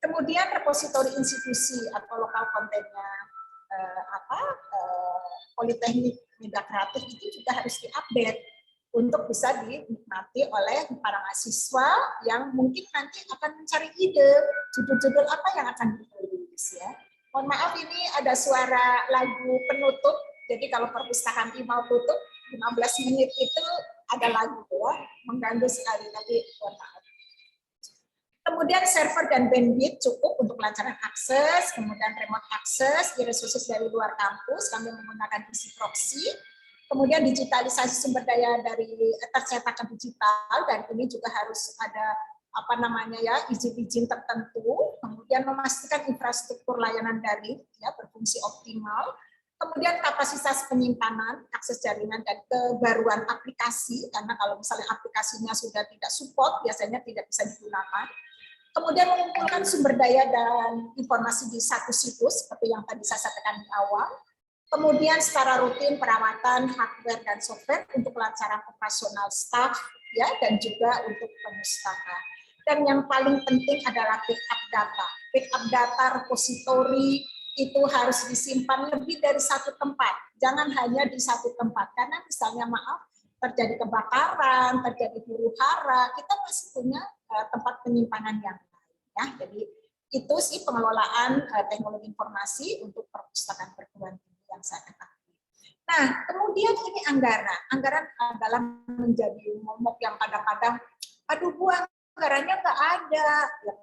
Kemudian repositori institusi atau lokal kontennya Politeknik Media Kreatif itu juga harus diupdate untuk bisa dinikmati oleh para mahasiswa yang mungkin nanti akan mencari ide judul-judul apa yang akan ditulis ya. Mohon maaf, ini ada suara lagu penutup. Jadi kalau perpustakaan mau tutup 15 menit itu ada lagu ya, mengganggu sekali, tapi mohon maaf. Kemudian server dan bandwidth cukup untuk kelancaran akses, kemudian remote access, resources dari luar kampus, kami menggunakan PC proxy, kemudian digitalisasi sumber daya dari tercetak ke digital, dan ini juga harus ada izin-izin tertentu, kemudian memastikan infrastruktur layanan daring ya berfungsi optimal, kemudian kapasitas penyimpanan, akses jaringan, dan kebaruan aplikasi, karena kalau misalnya aplikasinya sudah tidak support, biasanya tidak bisa digunakan. Kemudian mengumpulkan sumber daya dan informasi di satu situs, seperti yang tadi saya sampaikan di awal. Kemudian secara rutin perawatan hardware dan software untuk kelancaran operasional staff, ya, dan juga untuk pemustaka. Dan yang paling penting adalah backup data. Backup data repository itu harus disimpan lebih dari satu tempat. Jangan hanya di satu tempat, karena misalnya maaf, terjadi kebakaran, terjadi huru-hara, kita masih punya tempat penyimpanan yang lain. Ya. Jadi itu sih pengelolaan teknologi informasi untuk perpustakaan perguruan tinggi yang saya ketahui. Nah, kemudian ini anggaran. Anggaran adalah menjadi momok yang kadang-kadang, aduh Bu, anggarannya nggak ada. Ya,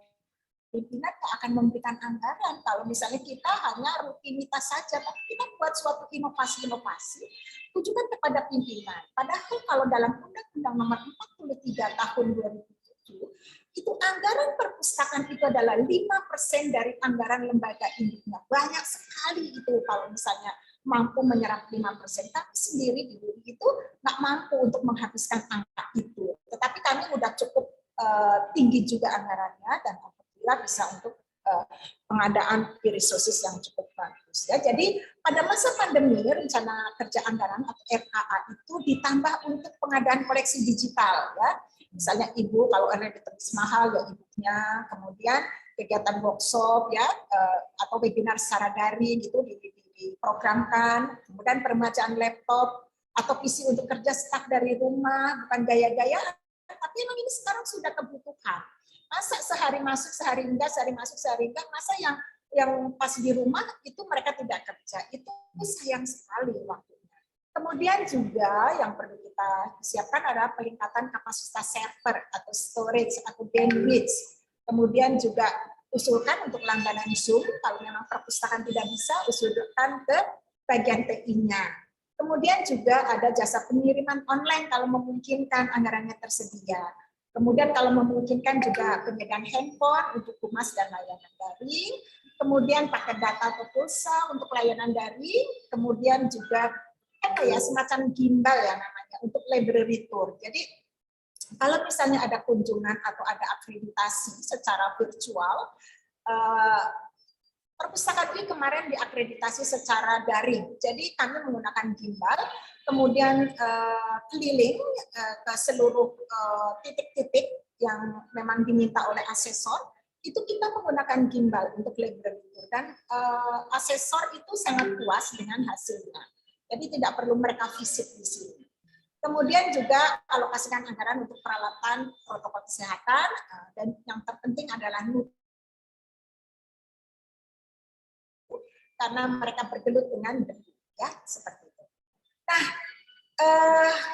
pimpinan akan memberikan anggaran kalau misalnya kita hanya rutinitas saja, tapi kita buat suatu inovasi-inovasi tujukan kepada pimpinan. Padahal kalau dalam Undang-Undang Nomor 43 Tahun 2007 itu anggaran perpustakaan itu adalah 5% dari anggaran lembaga induknya. Banyak sekali itu kalau misalnya mampu menyerap 5%, tapi sendiri di BUI itu nggak mampu untuk menghabiskan angka itu. Tetapi kami udah cukup tinggi juga anggarannya dan bisa untuk pengadaan resources yang cukup bagus. Ya. Jadi pada masa pandemi rencana kerja anggaran atau RKA itu ditambah untuk pengadaan koleksi digital. Ya. Misalnya Ibu kalau ada ditulis mahal ya ibunya, kemudian kegiatan workshop ya atau webinar secara daring itu diprogramkan, kemudian peremajaan laptop atau PC untuk kerja staf dari rumah, bukan gaya-gaya, tapi memang ini sekarang sudah kebutuhan. Masa sehari masuk, sehari enggak, sehari masuk, sehari enggak, masa yang pas di rumah itu mereka tidak kerja. Itu sayang sekali waktunya. Kemudian juga yang perlu kita siapkan adalah peningkatan kapasitas server atau storage atau bandwidth. Kemudian juga usulkan untuk langganan Zoom, kalau memang perpustakaan tidak bisa, usulkan ke bagian TI-nya. Kemudian juga ada jasa pengiriman online kalau memungkinkan anggarannya tersedia. Kemudian kalau memungkinkan juga penyediaan handphone untuk humas dan layanan daring, kemudian paket data atau pulsa untuk layanan daring, kemudian juga semacam gimbal ya namanya untuk library tour. Jadi kalau misalnya ada kunjungan atau ada akreditasi secara virtual, perpustakaan ini kemarin diakreditasi secara daring. Jadi kami menggunakan gimbal, kemudian keliling ke seluruh titik-titik yang memang diminta oleh asesor, itu kita menggunakan gimbal untuk library tour. Dan asesor itu sangat puas dengan hasilnya. Jadi tidak perlu mereka visit di sini. Kemudian juga alokasikan anggaran untuk peralatan protokol kesehatan, dan yang terpenting adalah karena mereka bergelut dengan debu, ya seperti itu. Nah,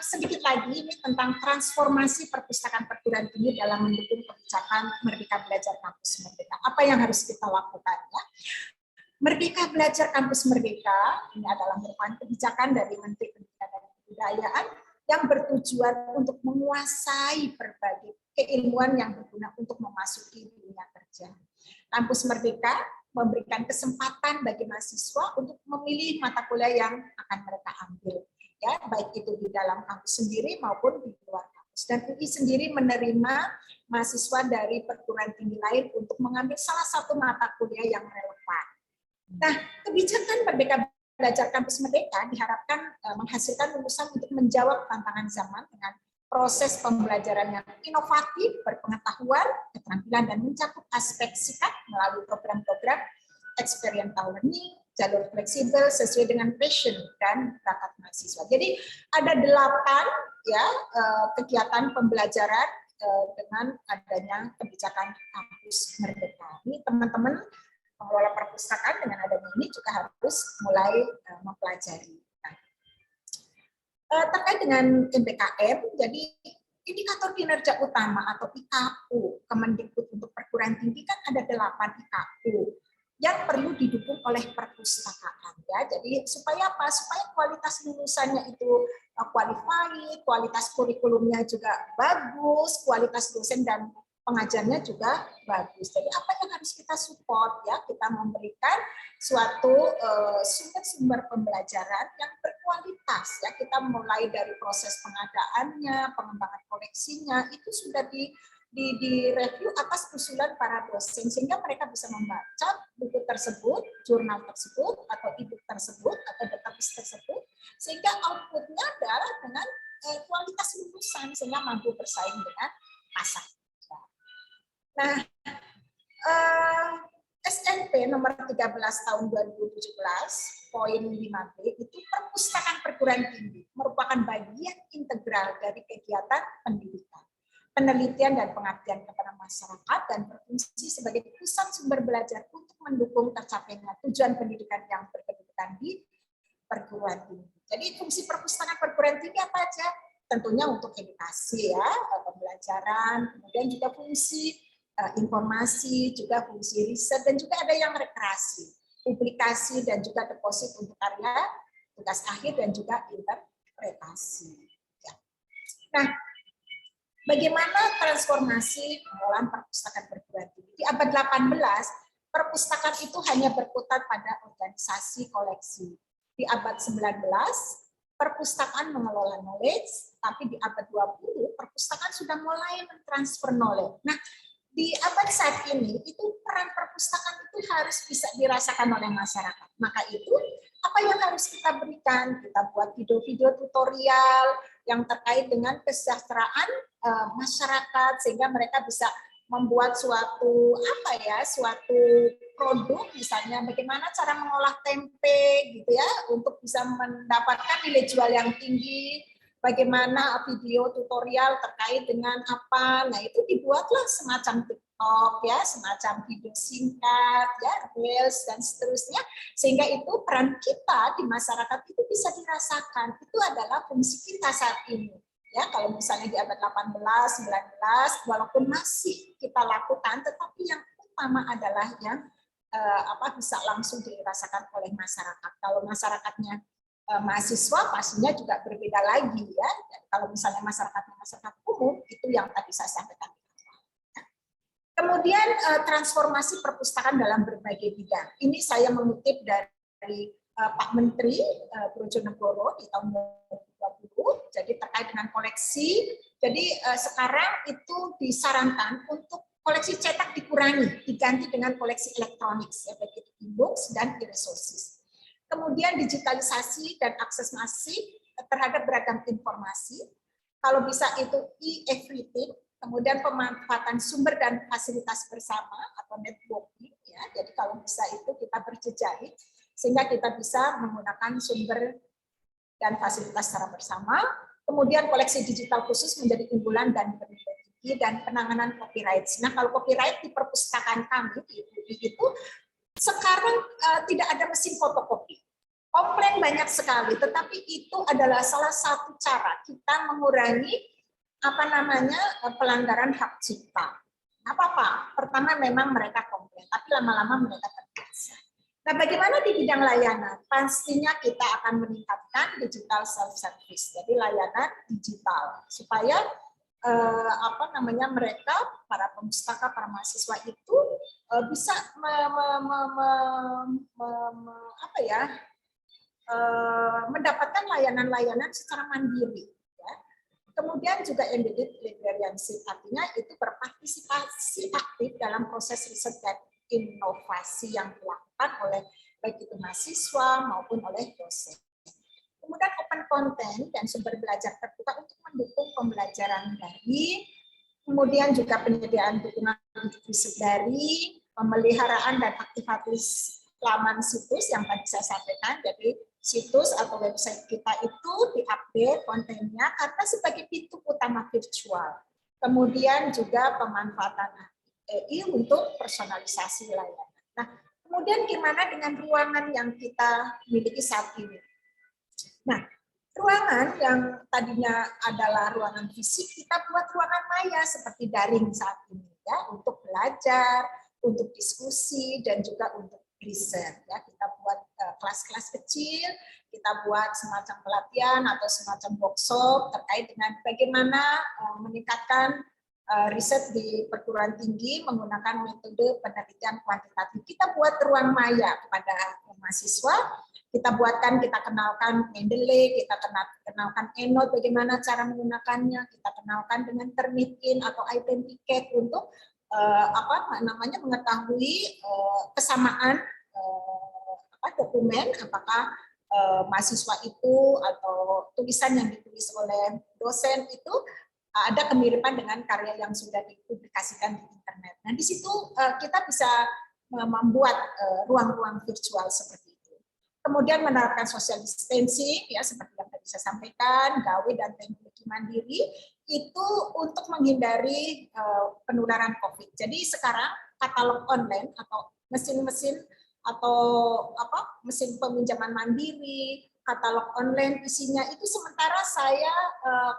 sedikit lagi ini tentang transformasi perpustakaan perguruan tinggi dalam mendukung kebijakan Merdeka Belajar Kampus Merdeka. Apa yang harus kita lakukan? Ya? Merdeka Belajar Kampus Merdeka ini adalah merupakan kebijakan dari Menteri Pendidikan dan Kebudayaan yang bertujuan untuk menguasai berbagai keilmuan yang berguna untuk memasuki dunia kerja. Kampus Merdeka memberikan kesempatan bagi mahasiswa untuk memilih mata kuliah yang akan mereka ambil, ya baik itu di dalam kampus sendiri maupun di luar kampus. Dan UI sendiri menerima mahasiswa dari perguruan tinggi lain untuk mengambil salah satu mata kuliah yang relevan. Nah, kebijakan Merdeka Belajar Kampus Merdeka diharapkan menghasilkan lulusan untuk menjawab tantangan zaman dengan proses pembelajaran yang inovatif, berpengetahuan, keterampilan, dan mencakup aspek sikap melalui program-program experiential learning, jalur fleksibel sesuai dengan passion dan bakat mahasiswa. Jadi ada 8 ya kegiatan pembelajaran dengan adanya kebijakan Kampus Merdeka. Ini teman-teman pengelola perpustakaan dengan adanya ini juga harus mulai mempelajari. Terkait dengan MBKM, jadi indikator kinerja utama atau IKU Kemendikbud untuk perguruan tinggi kan ada 8 IKU yang perlu didukung oleh perpustakaan. Ya. Jadi supaya apa? Supaya kualitas lulusannya itu qualified, kualitas kurikulumnya juga bagus, kualitas dosen dan pengajarnya juga bagus. Jadi apa yang harus kita support ya? Kita memberikan suatu sumber-sumber pembelajaran yang berkualitas ya. Kita mulai dari proses pengadaannya, pengembangan koleksinya itu sudah di-review atas usulan para dosen sehingga mereka bisa membaca buku tersebut, jurnal tersebut atau e-book tersebut atau database tersebut sehingga outputnya adalah dengan kualitas lulusan sehingga mampu bersaing dengan pasar. Nah, SNP nomor 13 tahun 2017 10.5b itu perpustakaan perguruan tinggi merupakan bagian integral dari kegiatan pendidikan, penelitian dan pengabdian kepada masyarakat dan berfungsi sebagai pusat sumber belajar untuk mendukung tercapainya tujuan pendidikan yang berkedudukan di perguruan tinggi. Jadi fungsi perpustakaan perguruan tinggi apa aja? Tentunya untuk edukasi ya, pembelajaran, kemudian juga fungsi informasi, juga fungsi riset, dan juga ada yang rekreasi, publikasi, dan juga deposit untuk karya, tugas akhir, dan juga interpretasi. Ya. Nah, bagaimana transformasi pengelolaan perpustakaan perguruan tinggi? Di abad 18, perpustakaan itu hanya berkutat pada organisasi koleksi. Di abad 19, perpustakaan mengelola knowledge, tapi di abad 20, perpustakaan sudah mulai mentransfer knowledge. Nah, di abad saat ini, itu peran perpustakaan itu harus bisa dirasakan oleh masyarakat. Maka itu, apa yang harus kita berikan? Kita buat video-video tutorial yang terkait dengan kesejahteraan masyarakat, sehingga mereka bisa membuat suatu produk, misalnya bagaimana cara mengolah tempe gitu ya untuk bisa mendapatkan nilai jual yang tinggi, bagaimana video tutorial terkait dengan apa. Nah, itu dibuatlah semacam TikTok ya, semacam video singkat ya, reels dan seterusnya, sehingga itu peran kita di masyarakat itu bisa dirasakan. Itu adalah fungsi kita saat ini. Ya, kalau misalnya di abad 18, 19, walaupun masih kita lakukan, tetapi yang utama adalah yang bisa langsung dirasakan oleh masyarakat. Kalau masyarakatnya mahasiswa, pastinya juga berbeda lagi ya. Dan kalau misalnya masyarakat umum, itu yang tadi saya sampaikan. Kemudian transformasi perpustakaan dalam berbagai bidang. Ini saya mengutip dari Pak Menteri Brojonegoro di tahun 2020, jadi terkait dengan koleksi. Jadi sekarang itu disarankan untuk koleksi cetak dikurangi, diganti dengan koleksi elektronik, baik itu e-books dan e-resources. Kemudian digitalisasi dan akses masif terhadap beragam informasi. Kalau bisa itu e-everything, kemudian pemanfaatan sumber dan fasilitas bersama atau networking. Ya, jadi kalau bisa itu kita berjejaring, sehingga kita bisa menggunakan sumber dan fasilitas secara bersama. Kemudian koleksi digital khusus menjadi unggulan dan bernilai tinggi, dan penanganan copyright. Nah, kalau copyright di perpustakaan kami itu sekarang tidak ada mesin fotokopi. Komplain banyak sekali, tetapi itu adalah salah satu cara kita mengurangi pelanggaran hak cipta. Apa-apa, pertama memang mereka komplain, tapi lama-lama mereka terbiasa. Nah, bagaimana di bidang layanan? Pastinya kita akan meningkatkan digital self-service, jadi layanan digital, supaya mereka, para pemustaka, para mahasiswa itu bisa mendapatkan layanan-layanan secara mandiri. Ya. Kemudian juga embedded librarianship, artinya itu berpartisipasi aktif dalam proses riset dan inovasi yang dilakukan oleh baik itu mahasiswa maupun oleh dosen. Kemudian open content dan sumber belajar terbuka untuk mendukung pembelajaran daring, kemudian juga penyediaan dukungan untuk riset daring, pemeliharaan dan aktivitas laman situs yang tadi saya sampaikan. Jadi situs atau website kita itu diupdate kontennya karena sebagai pintu utama virtual. Kemudian juga pemanfaatan AI untuk personalisasi layanan. Nah, kemudian gimana dengan ruangan yang kita miliki saat ini? Nah, ruangan yang tadinya adalah ruangan fisik, kita buat ruangan maya seperti daring saat ini ya, untuk belajar, untuk diskusi, dan juga untuk riset. Ya, kita buat kelas-kelas kecil, kita buat semacam pelatihan atau semacam workshop terkait dengan bagaimana meningkatkan riset di perguruan tinggi menggunakan metode penelitian kuantitatif. Kita buat ruang maya kepada mahasiswa, kita kenalkan Mendeley, kita kenalkan EndNote, bagaimana cara menggunakannya, kita kenalkan dengan Turnitin atau Itemticate untuk mengetahui kesamaan dokumen, apakah mahasiswa itu atau tulisan yang ditulis oleh dosen itu ada kemiripan dengan karya yang sudah dipublikasikan di internet. Nah, di situ kita bisa membuat ruang-ruang virtual seperti itu. Kemudian menerapkan social distancing, ya seperti yang tadi saya sampaikan, gawe dan teknologi mandiri itu untuk menghindari penularan COVID. Jadi sekarang katalog online atau mesin-mesin atau mesin peminjaman mandiri, katalog online isinya itu sementara saya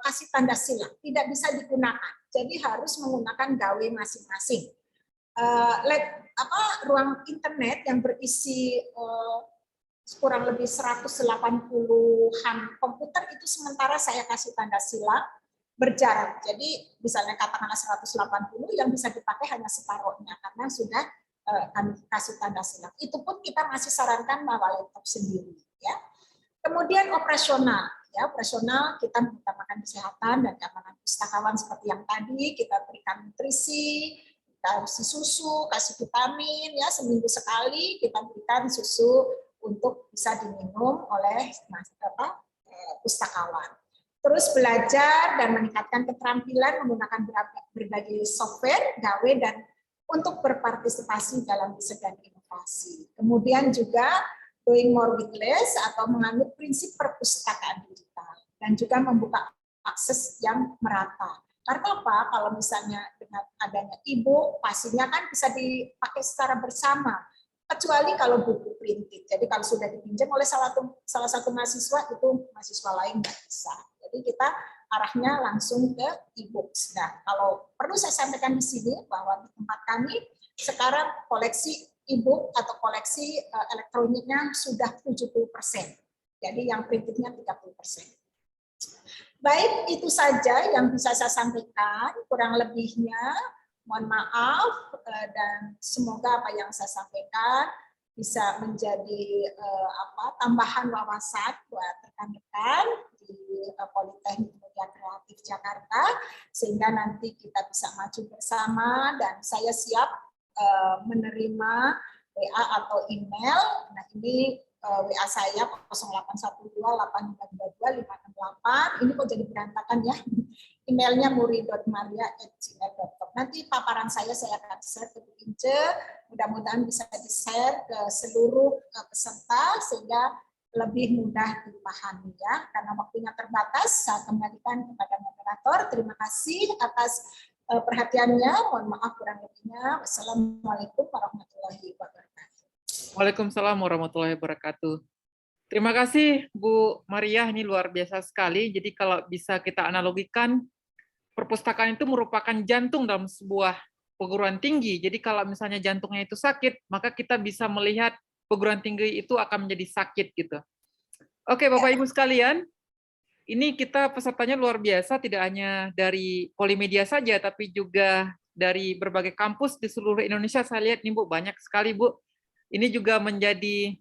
kasih tanda silang, tidak bisa digunakan. Jadi harus menggunakan gawe masing-masing. Ruang internet yang berisi kurang lebih 180-an komputer itu sementara saya kasih tanda silang berjarak. Jadi misalnya katakanlah 180 yang bisa dipakai hanya separuhnya karena sudah kami kasih tanda silang. Itu pun kita masih sarankan bawa laptop sendiri, ya. Kemudian operasional, ya operasional kita mengutamakan kesehatan dan keamanan pustakawan seperti yang tadi kita berikan nutrisi, kita kasih susu, kasih vitamin, ya seminggu sekali kita berikan susu untuk bisa diminum oleh pustakawan. Terus belajar dan meningkatkan keterampilan menggunakan berbagai software, gawe, dan untuk berpartisipasi dalam riset dan inovasi. Kemudian juga doing more with less atau menganut prinsip perpustakaan digital dan juga membuka akses yang merata. Karena apa? Kalau misalnya dengan adanya e-book, pastinya kan bisa dipakai secara bersama. Kecuali kalau buku printed. Jadi kalau sudah dipinjam oleh salah satu mahasiswa, itu mahasiswa lain nggak bisa. Jadi kita arahnya langsung ke e-books. Nah, kalau perlu saya sampaikan di sini bahwa di tempat kami sekarang koleksi e-book atau koleksi elektroniknya sudah 70%. Jadi yang printednya 30%. Baik, itu saja yang bisa saya sampaikan. Kurang lebihnya mohon maaf dan semoga apa yang saya sampaikan bisa menjadi tambahan wawasan buat rekan-rekan di Politeknik Media Kreatif Jakarta sehingga nanti kita bisa maju bersama dan saya siap menerima WA atau email. Nah ini WA saya 08128522 568. Ini kok jadi berantakan ya. Emailnya muri.maria@gmail.com. Nanti paparan saya akan share ke Bu Ince. Mudah-mudahan bisa di-share ke seluruh peserta sehingga lebih mudah dipahami ya. Karena waktunya terbatas, saya kembalikan kepada moderator. Terima kasih atas perhatiannya. Mohon maaf kurang lebihnya. Wassalamualaikum warahmatullahi wabarakatuh. Waalaikumsalam warahmatullahi wabarakatuh. Terima kasih Bu Maria, ini luar biasa sekali. Jadi kalau bisa kita analogikan, perpustakaan itu merupakan jantung dalam sebuah perguruan tinggi. Jadi kalau misalnya jantungnya itu sakit, maka kita bisa melihat perguruan tinggi itu akan menjadi sakit gitu. Oke, Bapak Ibu sekalian, ini kita pesertanya luar biasa, tidak hanya dari Polimedia saja, tapi juga dari berbagai kampus di seluruh Indonesia. Saya lihat nih Bu, banyak sekali Bu. Ini juga menjadi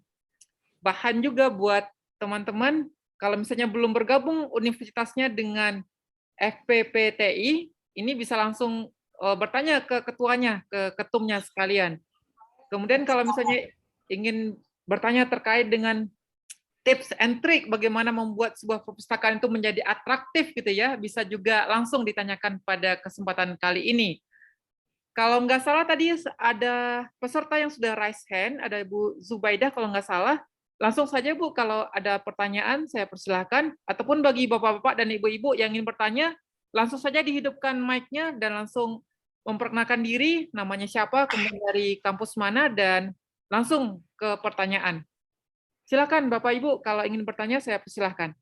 bahan juga buat teman-teman, kalau misalnya belum bergabung universitasnya dengan FPPTI, ini bisa langsung bertanya ke ketuanya, ke ketumnya sekalian. Kemudian kalau misalnya ingin bertanya terkait dengan tips and trick bagaimana membuat sebuah perpustakaan itu menjadi atraktif gitu ya, bisa juga langsung ditanyakan pada kesempatan kali ini. Kalau nggak salah tadi ada peserta yang sudah raise hand, ada Bu Zubaidah kalau nggak salah. Langsung saja Bu, kalau ada pertanyaan saya persilahkan, ataupun bagi bapak-bapak dan ibu-ibu yang ingin bertanya, langsung saja dihidupkan mic-nya dan langsung memperkenalkan diri, namanya siapa, kemudian dari kampus mana, dan langsung ke pertanyaan. Silakan Bapak Ibu, kalau ingin bertanya saya persilahkan.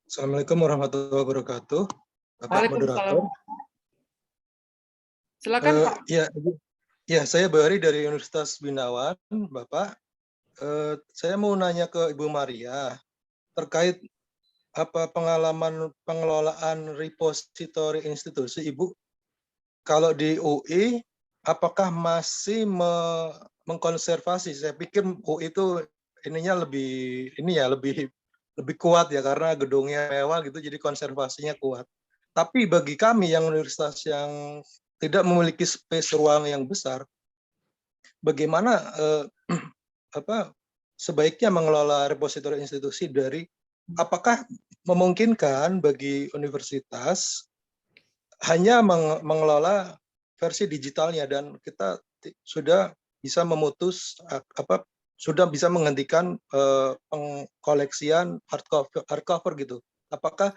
Assalamualaikum warahmatullahi wabarakatuh. Bapak moderator. Silakan Pak. Ya, saya Bahari dari Universitas Binawan, Bapak. Saya mau nanya ke Ibu Maria terkait apa pengalaman pengelolaan repositori institusi Ibu. Kalau di UI, apakah masih mengkonservasi? Saya pikir UI itu ininya lebih kuat ya karena gedungnya mewah gitu, jadi konservasinya kuat. Tapi bagi kami yang universitas yang tidak memiliki space ruang yang besar, bagaimana sebaiknya mengelola repositori institusi dari apakah memungkinkan bagi universitas hanya mengelola versi digitalnya, dan kita sudah bisa memutus sudah bisa menghentikan pengkoleksian hardcover gitu. Apakah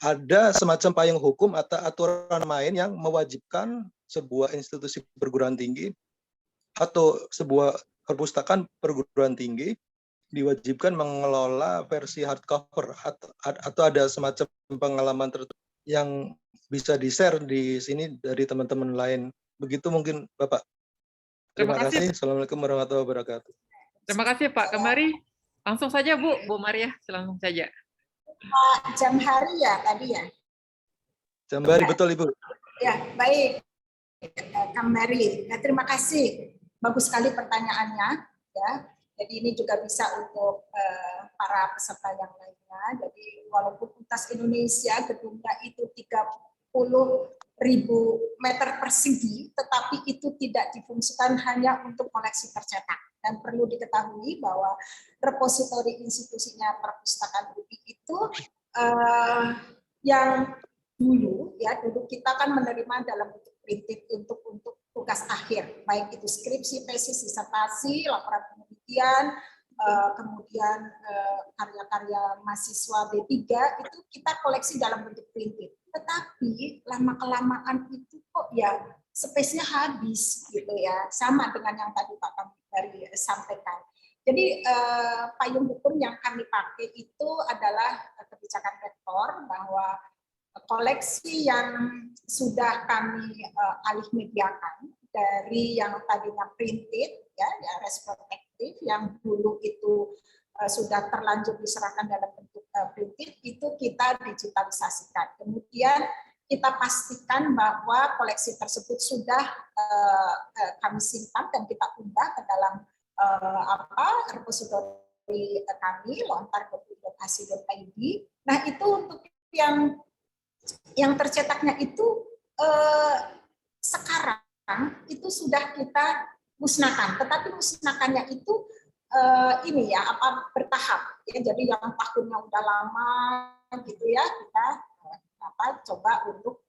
ada semacam payung hukum atau aturan main yang mewajibkan sebuah institusi perguruan tinggi atau sebuah perpustakaan perguruan tinggi diwajibkan mengelola versi hardcover, atau ada semacam pengalaman tertentu yang bisa di-share di sini dari teman-teman lain? Begitu mungkin Bapak. Terima kasih. Assalamualaikum warahmatullahi wabarakatuh. Terima kasih Pak Kemari. Langsung saja Bu Maria, langsung saja. Pak Jamhari ya tadi ya. Jambari, betul Ibu. Ya, baik. Kembali. Ya, terima kasih. Bagus sekali pertanyaannya. Ya, jadi ini juga bisa untuk para peserta yang lainnya. Jadi walaupun UTAS Indonesia gedungnya itu 30.000 meter persegi, tetapi itu tidak difungsikan hanya untuk koleksi tercetak. Dan perlu diketahui bahwa repositori institusinya perpustakaan UI itu yang dulu kita kan menerima dalam bentuk printed untuk tugas akhir, baik itu skripsi, tesis, disertasi, laporan penelitian, kemudian karya-karya mahasiswa D3 itu kita koleksi dalam bentuk printed. Tetapi lama-kelamaan itu kok ya space-nya habis gitu ya, sama dengan yang tadi Pak Kambari sampaikan. Jadi payung hukum yang kami pakai itu adalah kebijakan rektor bahwa koleksi yang sudah kami alih mediakan dari yang tadinya printed ya retrospektif yang dulu itu sudah terlanjur diserahkan dalam bentuk printed, itu kita digitalisasikan. Kemudian kita pastikan bahwa koleksi tersebut sudah kami simpan dan kita unggah ke dalam repositori kami lontar.edukasi.id. Nah, itu untuk yang tercetaknya itu sekarang itu sudah kita musnahkan, tetapi musnahkannya itu ini ya bertahap ya. Jadi yang tahunnya udah lama gitu ya kita coba untuk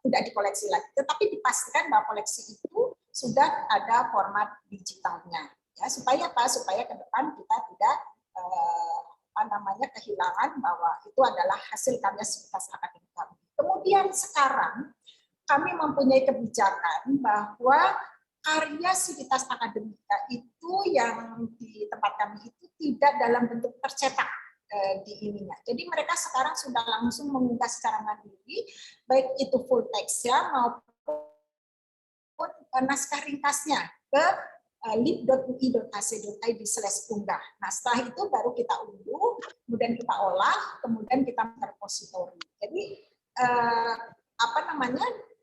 tidak dikoleksi lagi, tetapi dipastikan bahwa koleksi itu sudah ada format digitalnya ya, supaya supaya ke depan kita tidak kehilangan bahwa itu adalah hasil karya sivitas akademik kami. Kemudian sekarang kami mempunyai kebijakan bahwa karya sivitas akademika itu yang di tempat kami itu tidak dalam bentuk tercetak di ininya. Jadi mereka sekarang sudah langsung mengunggah secara mandiri, baik itu full text ya maupun naskah ringkasnya ke lib.ui.ac.id/unggah. Nah, setelah itu baru kita unduh, kemudian kita olah, kemudian kita repositori. Jadi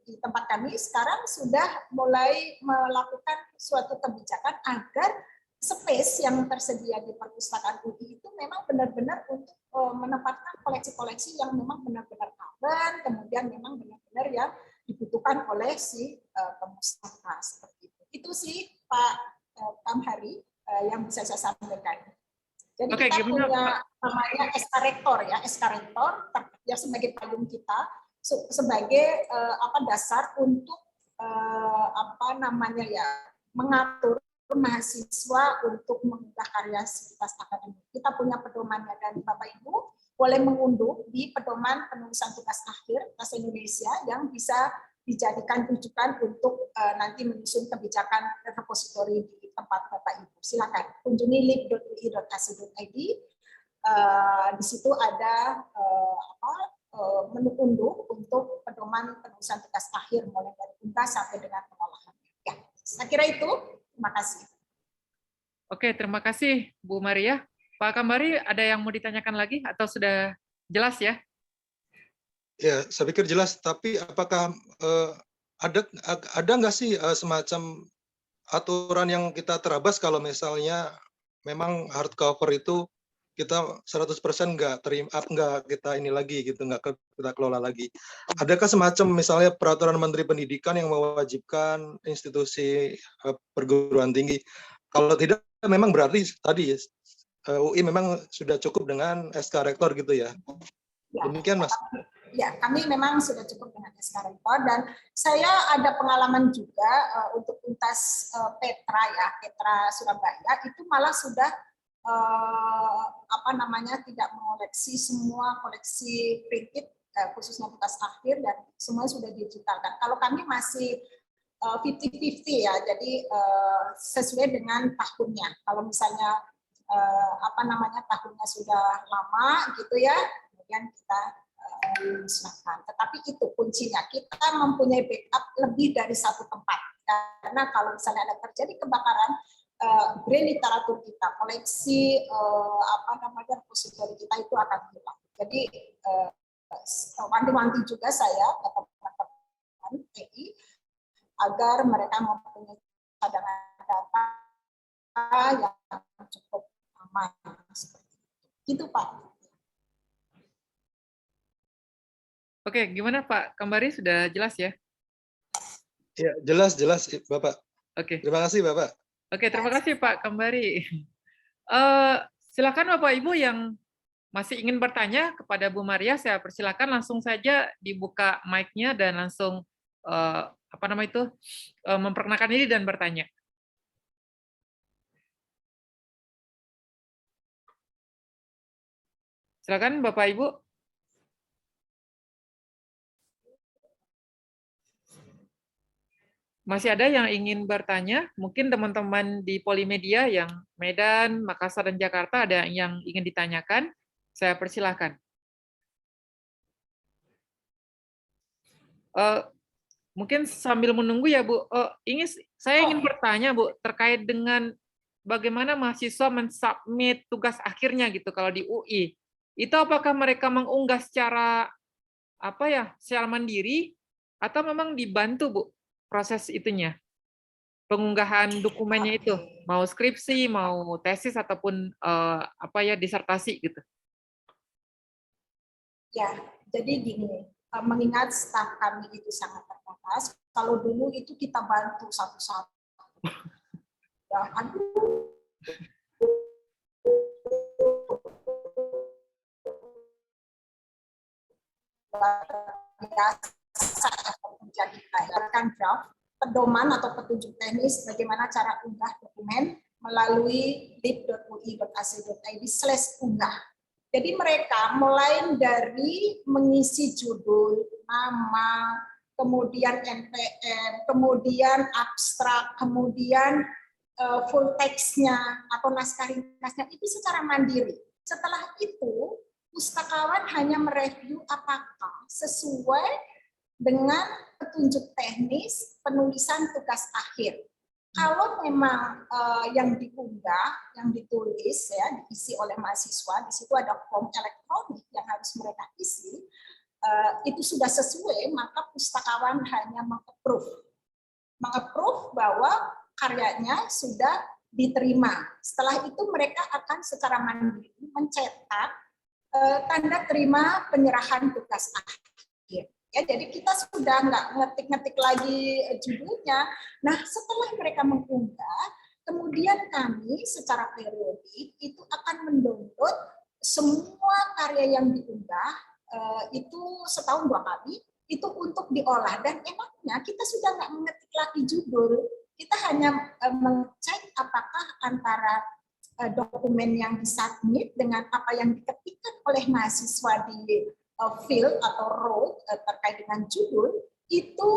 di tempat kami sekarang sudah mulai melakukan suatu kebijakan agar space yang tersedia di perpustakaan UI itu memang benar-benar untuk menempatkan koleksi-koleksi yang memang benar-benar aman, kemudian memang benar-benar yang dibutuhkan oleh si pemustaka seperti itu. Itu sih Pak Kamhari yang bisa saya sampaikan. Jadi kita punya namanya SK Rektor ya, SK Rektor ya sebagai payung kita, sebagai dasar untuk mengatur mahasiswa untuk mengunggah karya sivitas akademik. Kita punya pedomannya dan Bapak Ibu boleh mengunduh di pedoman penulisan tugas akhir bahasa Indonesia yang bisa dijadikan rujukan untuk nanti menyusun kebijakan repositori di tempat Bapak Ibu. Silakan kunjungi lib.ui.ac.id. Di situ ada menu unduh untuk pedoman penulisan tugas akhir mulai dari unggah sampai dengan pengolahan. Ya, saya kira itu. Terima kasih. Oke, terima kasih Bu Maria. Pak Kambari, ada yang mau ditanyakan lagi atau sudah jelas ya? Ya, saya pikir jelas. Tapi apakah ada nggak sih semacam aturan yang kita terabas kalau misalnya memang hardcover itu kita 100% nggak kita ini lagi gitu, nggak kita kelola lagi. Adakah semacam misalnya peraturan Menteri Pendidikan yang mewajibkan institusi perguruan tinggi? Kalau tidak, memang berarti tadi UI memang sudah cukup dengan SK Rektor gitu ya. Demikian Mas. Ya, kami memang sudah cukup dengan SK Rektor, dan saya ada pengalaman juga untuk tuntas Petra ya, Petra Surabaya itu malah sudah tidak mengoleksi semua koleksi printed khususnya tugas akhir, dan semua sudah digital. Dan kalau kami masih 50-50 ya, jadi sesuai dengan tahunnya. Kalau misalnya tahunnya sudah lama gitu ya, kemudian kita musnahkan. Tetapi itu kuncinya, kita mempunyai backup lebih dari satu tempat. Karena kalau misalnya ada terjadi kebakaran, brand literatur kita, koleksi repository kita itu akan hilang. Jadi wanti-wanti juga saya ke teman-teman TI agar mereka mempunyai cadangan data yang cukup aman seperti itu. Gitu Pak. Oke, gimana Pak Kambari, sudah jelas ya? Ya, jelas Bapak. Oke. Terima kasih Bapak. Oke, terima kasih Pak Kambari. Silakan Bapak Ibu yang masih ingin bertanya kepada Bu Maria, saya persilakan langsung saja dibuka mic-nya dan langsung memperkenalkan diri dan bertanya. Silakan Bapak Ibu. Masih ada yang ingin bertanya? Mungkin teman-teman di Polimedia yang Medan, Makassar, dan Jakarta ada yang ingin ditanyakan. Saya persilahkan. Mungkin sambil menunggu ya Bu, saya ingin bertanya Bu, terkait dengan bagaimana mahasiswa mensubmit tugas akhirnya gitu kalau di UI. Itu apakah mereka mengunggah secara secara mandiri atau memang dibantu Bu proses itunya? Pengunggahan dokumennya itu, mau skripsi, mau tesis ataupun disertasi gitu. Ya, jadi gini, mengingat staf kami itu sangat terbatas, kalau dulu itu kita bantu satu-satu. Ya, biasa menjadikan draft pedoman atau petunjuk teknis bagaimana cara unggah dokumen melalui lib.ui.ac.id/unggah. Jadi mereka mulai dari mengisi judul, nama, kemudian NPM, kemudian abstrak, kemudian full text-nya atau naskah ringkasnya itu secara mandiri. Setelah itu, pustakawan hanya mereview apakah sesuai dengan petunjuk teknis penulisan tugas akhir. Kalau memang yang diunggah, yang ditulis, ya diisi oleh mahasiswa, di situ ada form elektronik yang harus mereka isi, itu sudah sesuai, maka pustakawan hanya meng-approve bahwa karyanya sudah diterima. Setelah itu mereka akan secara mandiri mencetak tanda terima penyerahan tugas akhir. Ya, jadi kita sudah nggak ngetik-ngetik lagi judulnya. Nah, setelah mereka mengunggah, kemudian kami secara periodik itu akan mendownload semua karya yang diunggah, itu setahun 2 kali, itu untuk diolah. Dan enaknya kita sudah nggak mengetik lagi judul, kita hanya mengecek apakah antara dokumen yang disubmit dengan apa yang diketikkan oleh mahasiswa di field atau row terkait dengan judul itu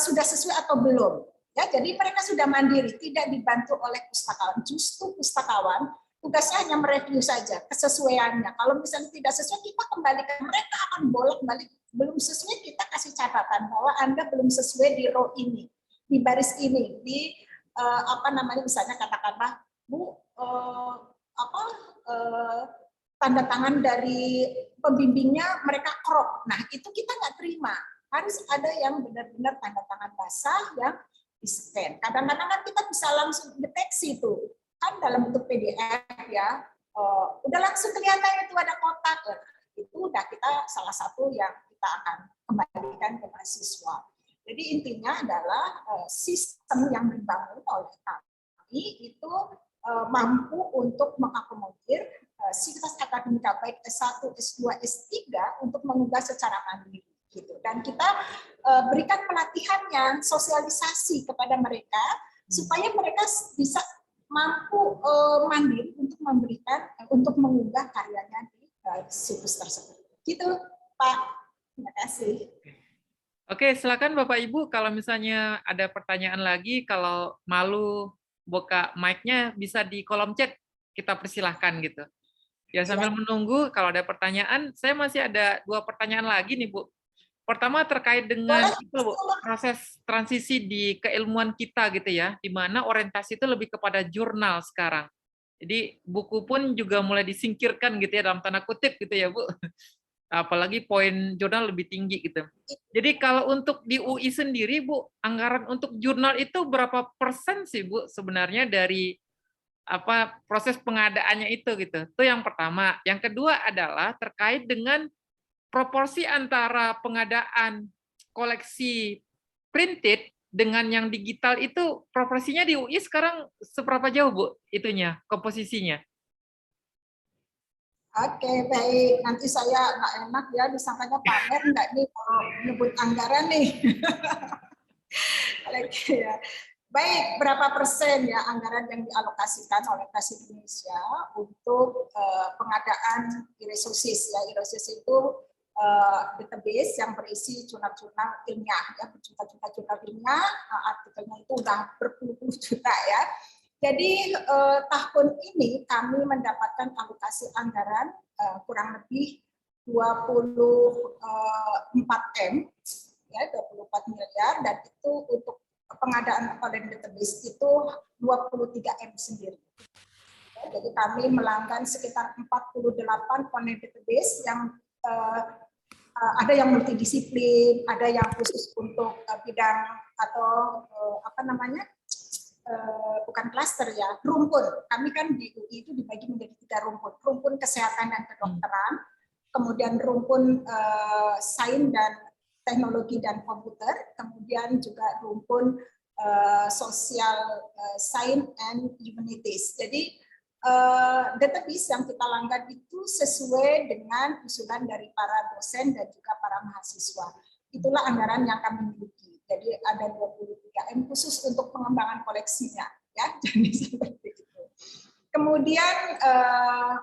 sudah sesuai atau belum. Ya, jadi mereka sudah mandiri, tidak dibantu oleh pustakawan. Justru pustakawan tugasnya hanya mereview saja kesesuaiannya. Kalau misalnya tidak sesuai, kita kembalikan. Mereka akan bolak-balik. Belum sesuai, kita kasih catatan bahwa Anda belum sesuai di row ini, di baris ini, di misalnya katakanlah Bu, tanda tangan dari pembimbingnya mereka crop. Nah, itu kita nggak terima. Harus ada yang benar-benar tanda tangan basah yang di-scan. Kadang-kadang kan kita bisa langsung deteksi itu. Kan dalam bentuk PDF ya, udah langsung kelihatan itu ada kotak. Itu udah kita salah satu yang kita akan kembalikan ke mahasiswa. Jadi intinya adalah sistem yang dibangun oleh kami itu mampu untuk mengakomodir sivitas akademika baik S1, S2, S3 untuk mengubah secara mandiri gitu. Dan kita berikan pelatihannya, sosialisasi kepada mereka supaya mereka bisa mampu mandiri untuk untuk mengubah karyanya di situs tersebut. Gitu, Pak. Terima kasih. Oke, silakan Bapak Ibu kalau misalnya ada pertanyaan lagi, kalau malu buka mic-nya bisa di kolom chat, kita persilahkan gitu. Ya sambil menunggu kalau ada pertanyaan, saya masih ada 2 pertanyaan lagi nih Bu. Pertama terkait dengan itu Bu, proses transisi di keilmuan kita gitu ya, di mana orientasi itu lebih kepada jurnal sekarang. Jadi buku pun juga mulai disingkirkan gitu ya dalam tanda kutip gitu ya Bu. Apalagi poin jurnal lebih tinggi gitu. Jadi kalau untuk di UI sendiri Bu, anggaran untuk jurnal itu berapa persen sih Bu sebenarnya dari proses pengadaannya itu gitu. Itu yang pertama. Yang kedua adalah terkait dengan proporsi antara pengadaan koleksi printed dengan yang digital itu proporsinya di UI sekarang seberapa jauh Bu itunya, komposisinya? Oke, baik. Nanti saya nggak enak ya disangkanya pamer nggak nih kalau nyebut anggaran nih. Oke ya. Baik, berapa persen ya anggaran yang dialokasikan oleh Kasih Indonesia untuk pengadaan e-resources ya. E-resources itu database yang berisi jurnal-jurnal ilmiah ya, berjuta-juta jurnal ilmiah, artikelnya itu udah berpuluh-puluh juta ya. Jadi tahun ini kami mendapatkan alokasi anggaran kurang lebih 24 M ya, 24 miliar, dan itu untuk pengadaan online database itu 23 M sendiri. Ya, jadi kami melanggan sekitar 48 online database yang ada yang multidisiplin, ada yang khusus untuk bidang atau bukan klaster ya, rumpun. Kami kan di UI itu dibagi menjadi 3 rumpun. Rumpun kesehatan dan kedokteran, kemudian rumpun sains dan teknologi dan komputer, kemudian juga rumpun social science and humanities. Jadi database yang kita langgan itu sesuai dengan usulan dari para dosen dan juga para mahasiswa. Itulah anggaran yang kami miliki. Jadi ada 23 M khusus untuk pengembangan koleksinya, ya. Jadi seperti itu. Kemudian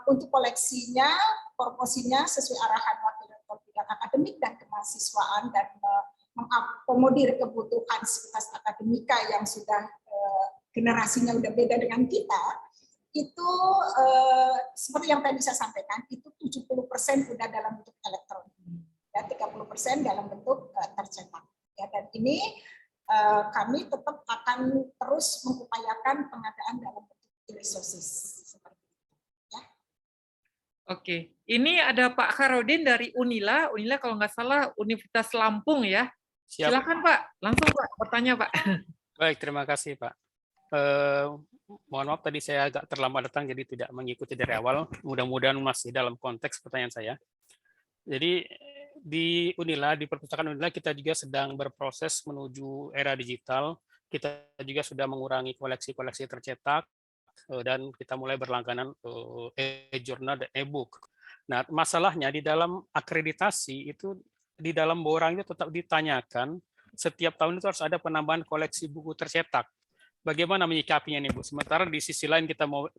untuk koleksinya, proporsinya sesuai arahan Wakil Rektor Bidang Akademik dan Kemahasiswaan dan mengakomodir kebutuhan sivitas akademika yang sudah generasinya udah beda dengan kita. Itu seperti yang tadi saya sampaikan, itu 70% sudah dalam bentuk elektronik, dan 30% dalam bentuk tercetak. Ya, dan ini kami tetap akan terus mengupayakan pengadaan dalam bentuk e-resources seperti itu. Ya. Oke, ini ada Pak Khairudin dari Unila. Unila kalau nggak salah Universitas Lampung ya. Siap. Silakan Pak, langsung Pak bertanya Pak. Baik, terima kasih Pak. Mohon maaf tadi saya agak terlambat datang jadi tidak mengikuti dari awal. Mudah-mudahan masih dalam konteks pertanyaan saya. Jadi di Unila, di perpustakaan Unila kita juga sedang berproses menuju era digital. Kita juga sudah mengurangi koleksi-koleksi tercetak dan kita mulai berlangganan e-jurnal dan e-book. Nah, masalahnya di dalam akreditasi itu di dalam borang itu tetap ditanyakan setiap tahun itu harus ada penambahan koleksi buku tercetak. Bagaimana menyikapinya nih Bu? Sementara di sisi lain kita mau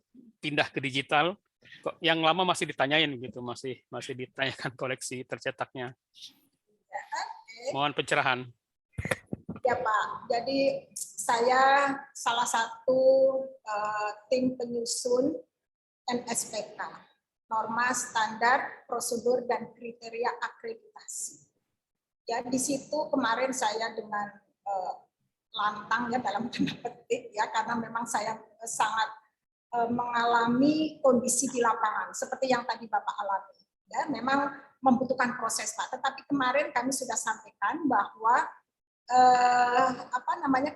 pindah ke digital, kok yang lama masih ditanyain gitu, masih ditanyakan koleksi tercetaknya. Mohon pencerahan. Ya Pak, jadi saya salah satu tim penyusun NSPK, norma standar prosedur dan kriteria akreditasi. Ya di situ kemarin saya dengan lantang ya dalam tanda petik ya, karena memang saya sangat mengalami kondisi di lapangan seperti yang tadi Bapak alami. Ya, memang membutuhkan proses Pak. Tetapi kemarin kami sudah sampaikan bahwa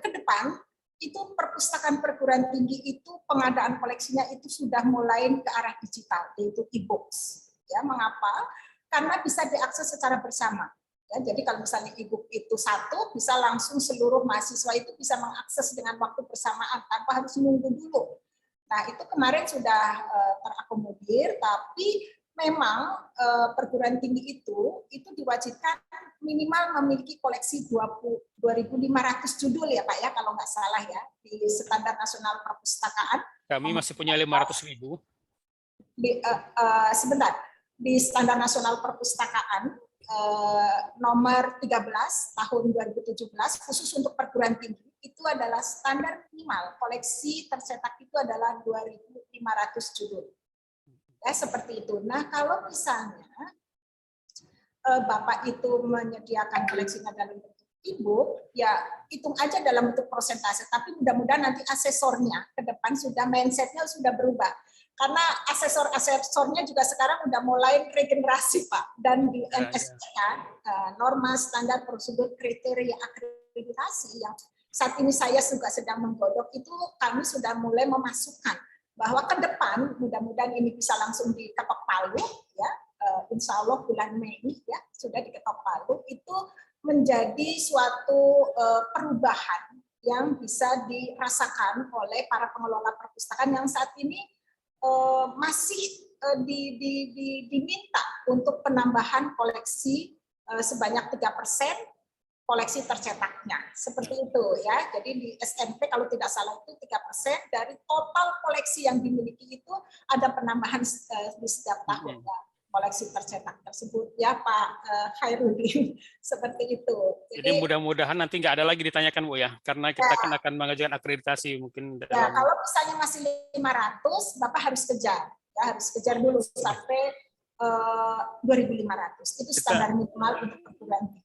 ke depan itu perpustakaan perguruan tinggi itu pengadaan koleksinya itu sudah mulai ke arah digital, yaitu e-books. Ya, mengapa? Karena bisa diakses secara bersama. Ya, jadi kalau misalnya e-book itu satu, bisa langsung seluruh mahasiswa itu bisa mengakses dengan waktu bersamaan tanpa harus menunggu dulu Nah, itu kemarin sudah terakomodir, tapi memang perguruan tinggi itu diwajibkan minimal memiliki koleksi 2.500 judul ya Pak ya, kalau nggak salah ya, di Standar Nasional Perpustakaan. Kami masih punya 500.000. Sebentar, di Standar Nasional Perpustakaan nomor 13 tahun 2017 khusus untuk perguruan tinggi itu adalah standar minimal koleksi tercetak itu adalah 2.500 judul. Ya, seperti itu. Nah, kalau misalnya Bapak itu menyediakan koleksinya dalam bentuk e-book, ya hitung aja dalam bentuk persentase. Tapi mudah-mudahan nanti asesornya ke depan sudah mindsetnya sudah berubah. Karena asesor-asesornya juga sekarang udah mulai regenerasi Pak. Dan di NSPK, norma standar prosedur kriteria akreditasi yang saat ini saya juga sedang menggodok itu kami sudah mulai memasukkan bahwa ke depan mudah-mudahan ini bisa langsung diketok palu ya, insya Allah bulan Mei ya sudah diketok palu, itu menjadi suatu perubahan yang bisa dirasakan oleh para pengelola perpustakaan yang saat ini masih diminta untuk penambahan koleksi sebanyak 3% koleksi tercetaknya, seperti itu ya. Jadi di SMP kalau tidak salah itu 3% dari total koleksi yang dimiliki itu ada penambahan di setiap tahun ya, koleksi tercetak tersebut ya Pak Khairuddin, seperti itu. Jadi mudah-mudahan nanti nggak ada lagi ditanyakan Bu ya, karena kita akan mengajukan akreditasi mungkin. Ya, kalau misalnya masih 500, Bapak harus kejar, ya harus kejar dulu sampai 2.500. Itu standar minimal untuk perguruan tinggi.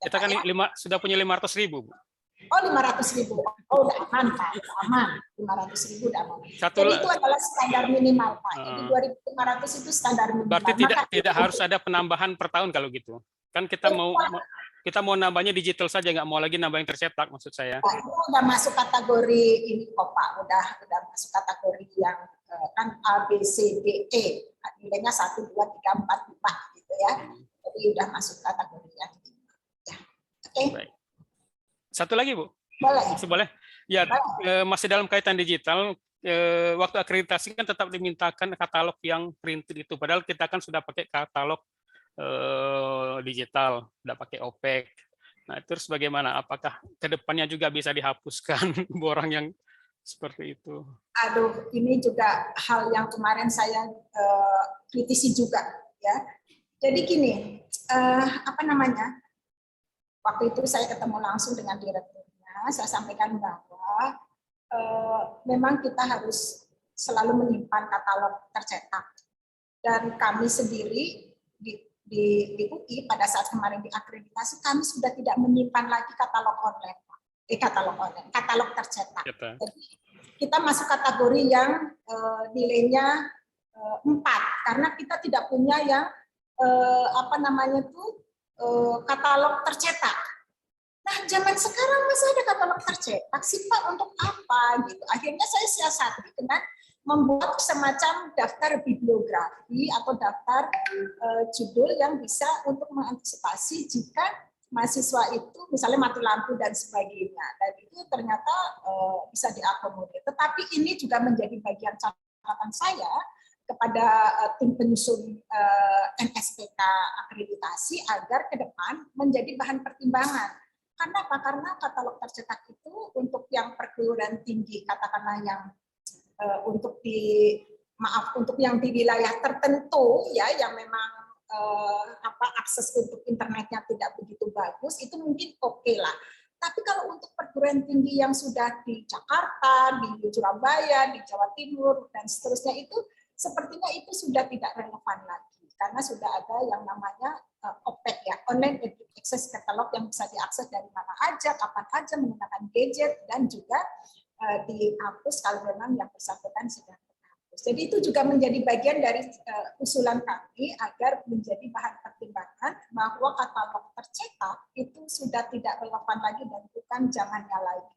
Kita kan sudah punya 500.000, Bu. Oh, 500.000. Oh, udah aman, Pak. Udah aman. 500.000 udah aman. Jadi itu adalah standar minimal, Pak. Jadi 2.500 itu standar minimal. Berarti tidak harus ada penambahan per tahun kalau gitu. Kan kita mau nambahnya digital saja, nggak mau lagi nambah yang tercetak maksud saya. Nah, itu udah masuk kategori ini kok, Pak. Udah masuk kategori yang kan A, B, C, D, E. Nilainya 1, 2, 3, 4, 5 gitu ya. Jadi udah masuk kategori yang ini. Baik. Satu lagi Bu, boleh. Ya, masih dalam kaitan digital, waktu akreditasi kan tetap dimintakan katalog yang printed itu, padahal kita kan sudah pakai katalog digital, tidak pakai OPEC. Nah, terus bagaimana? Apakah kedepannya juga bisa dihapuskan borang yang seperti itu? Aduh, ini juga hal yang kemarin saya kritisi juga, ya. Jadi gini, waktu itu saya ketemu langsung dengan direkturnya, saya sampaikan bahwa memang kita harus selalu menyimpan katalog tercetak. Dan kami sendiri di UI pada saat kemarin diakreditasi, kami sudah tidak menyimpan lagi katalog online. Katalog tercetak. Jadi kita masuk kategori yang nilainya 4, karena kita tidak punya yang katalog tercetak. Nah, zaman sekarang masih ada katalog tercetak sih Pak, untuk apa gitu. Akhirnya saya siasati dengan membuat semacam daftar bibliografi atau daftar judul yang bisa untuk mengantisipasi jika mahasiswa itu misalnya mati lampu dan sebagainya. Dan itu ternyata bisa diakomodir. Tetapi ini juga menjadi bagian catatan saya kepada tim penyusun NSPK akreditasi agar ke depan menjadi bahan pertimbangan. Karena apa? Karena katalog tercetak itu untuk yang perguruan tinggi, katakanlah yang untuk yang di wilayah tertentu ya, yang memang akses untuk internetnya tidak begitu bagus, itu mungkin oke lah. Tapi kalau untuk perguruan tinggi yang sudah di Jakarta, di Surabaya, di Jawa Timur dan seterusnya itu sepertinya itu sudah tidak relevan lagi, karena sudah ada yang namanya OPEC ya, Online Access Catalog, yang bisa diakses dari mana aja, kapan aja, menggunakan gadget, dan juga dihapus kalau memang yang bersangkutan sudah terhapus. Jadi itu juga menjadi bagian dari usulan kami agar menjadi bahan pertimbangan bahwa katalog tercetak itu sudah tidak relevan lagi dan bukan zamannya lagi.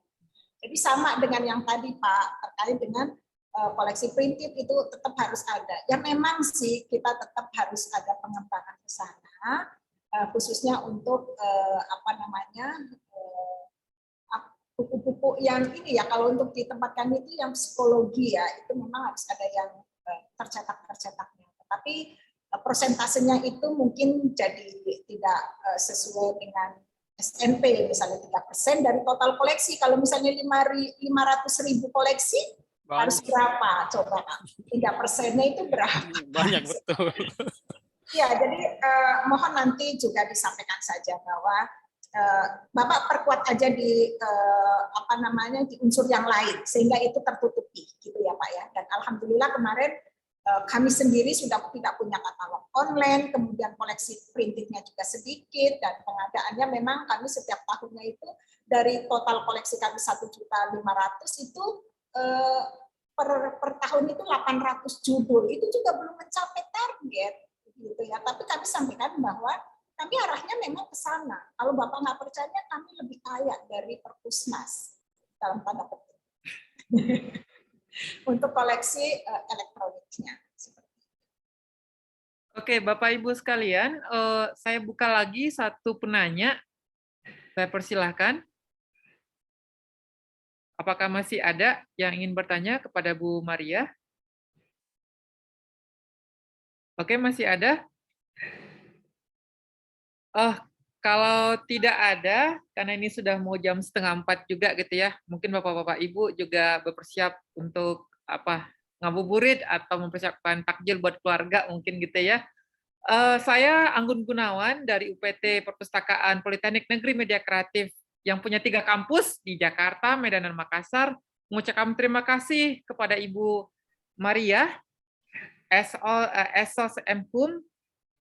Jadi sama dengan yang tadi Pak, terkait dengan koleksi printed itu tetap harus ada. Ya memang sih kita tetap harus ada pengembangan ke sana, khususnya untuk buku-buku yang ini ya, kalau untuk di tempat kami itu yang psikologi ya, itu memang harus ada yang tercetak-tercetaknya. Tapi persentasenya itu mungkin jadi tidak sesuai dengan SNP, misalnya 3% dari total koleksi. Kalau misalnya 500.000 koleksi, harus berapa? Coba 3%-nya itu berapa? Banyak, betul. Ya, jadi mohon nanti juga disampaikan saja bahwa Bapak perkuat aja di di unsur yang lain sehingga itu tertutupi gitu ya Pak ya. Dan alhamdulillah kemarin kami sendiri sudah tidak punya katalog online, kemudian koleksi printednya juga sedikit, dan pengadaannya memang kami setiap tahunnya itu dari total koleksi kami 1.500.000 itu per tahun itu 800 judul, itu juga belum mencapai target gitu ya. Tapi kami sampaikan bahwa kami arahnya memang ke sana. Kalau Bapak nggak percaya, kami lebih kaya dari Perpusnas dalam tanda petik. Untuk koleksi elektroniknya. Oke, Bapak Ibu sekalian, saya buka lagi satu penanya. Saya persilahkan. Apakah masih ada yang ingin bertanya kepada Bu Maria? Oke, masih ada? Kalau tidak ada, karena ini sudah mau jam 3:30 juga gitu ya, mungkin Bapak-Bapak Ibu juga bersiap untuk ngabuburit atau mempersiapkan takjil buat keluarga mungkin gitu ya. Saya Anggun Gunawan dari UPT Perpustakaan Politeknik Negeri Media Kreatif yang punya 3 kampus di Jakarta, Medan, dan Makassar, mengucapkan terima kasih kepada Ibu Maria, Esos M.Hum,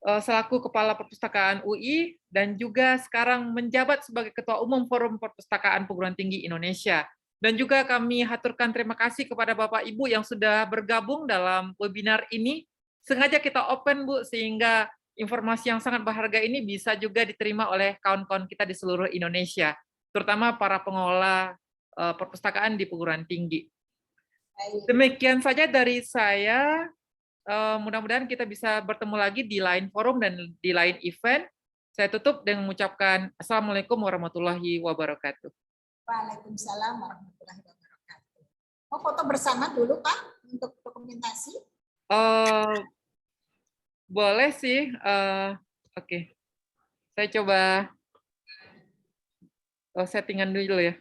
selaku Kepala Perpustakaan UI, dan juga sekarang menjabat sebagai Ketua Umum Forum Perpustakaan Perguruan Tinggi Indonesia. Dan juga kami haturkan terima kasih kepada Bapak Ibu yang sudah bergabung dalam webinar ini. Sengaja kita open, Bu, sehingga informasi yang sangat berharga ini bisa juga diterima oleh kawan-kawan kita di seluruh Indonesia, terutama para pengelola perpustakaan di perguruan tinggi. Demikian saja dari saya. Mudah-mudahan kita bisa bertemu lagi di lain forum dan di lain event. Saya tutup dengan mengucapkan Assalamualaikum warahmatullahi wabarakatuh. Waalaikumsalam warahmatullahi wabarakatuh. Mau foto bersama dulu Pak untuk dokumentasi? Boleh sih. Oke. Saya coba settingan dulu ya.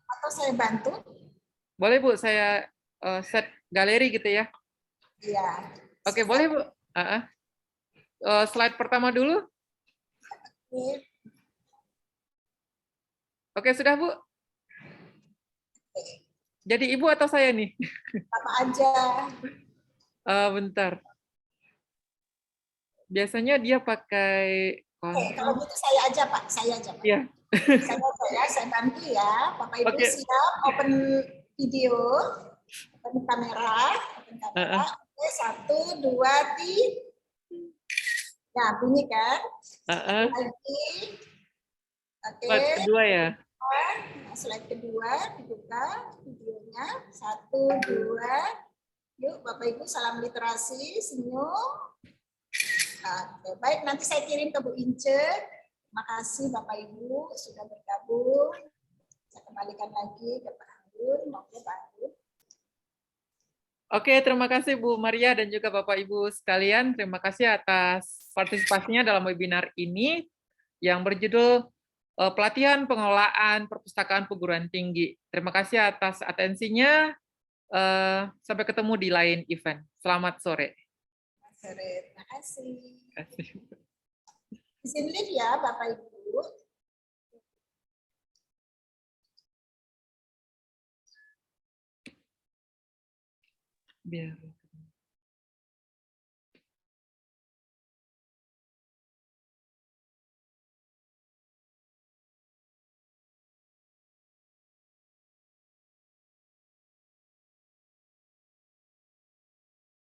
Atau saya bantu? Boleh Bu, saya set galeri gitu ya. Iya. Oke, boleh Bu. Slide pertama dulu. Oke, sudah Bu. Jadi Ibu atau saya nih? Apa aja. Bentar. Biasanya dia pakai Kalau gitu saya aja Pak, saya aja Pak. Iya. Saya bantu ya. Bapak Ibu siap, open video, open kamera. Oke, 1, 2, 3. Nah, bunyi kan? Lagi. Oke. Slide kedua ya. Slide kedua, dibuka videonya. 1, 2. Yuk, Bapak Ibu, salam literasi, senyum. Oke, baik, nanti saya kirim ke Bu Ince. Terima kasih Bapak Ibu sudah bergabung. Saya kembalikan lagi ke Pak Anggun. Oke, Pak Anggun. Oke, terima kasih Bu Maria dan juga Bapak Ibu sekalian. Terima kasih atas partisipasinya dalam webinar ini yang berjudul Pelatihan Pengelolaan Perpustakaan Perguruan Tinggi. Terima kasih atas atensinya. Sampai ketemu di lain event. Selamat sore. Terima kasih. Terima kasih. Izin live ya Bapak Ibu. Biar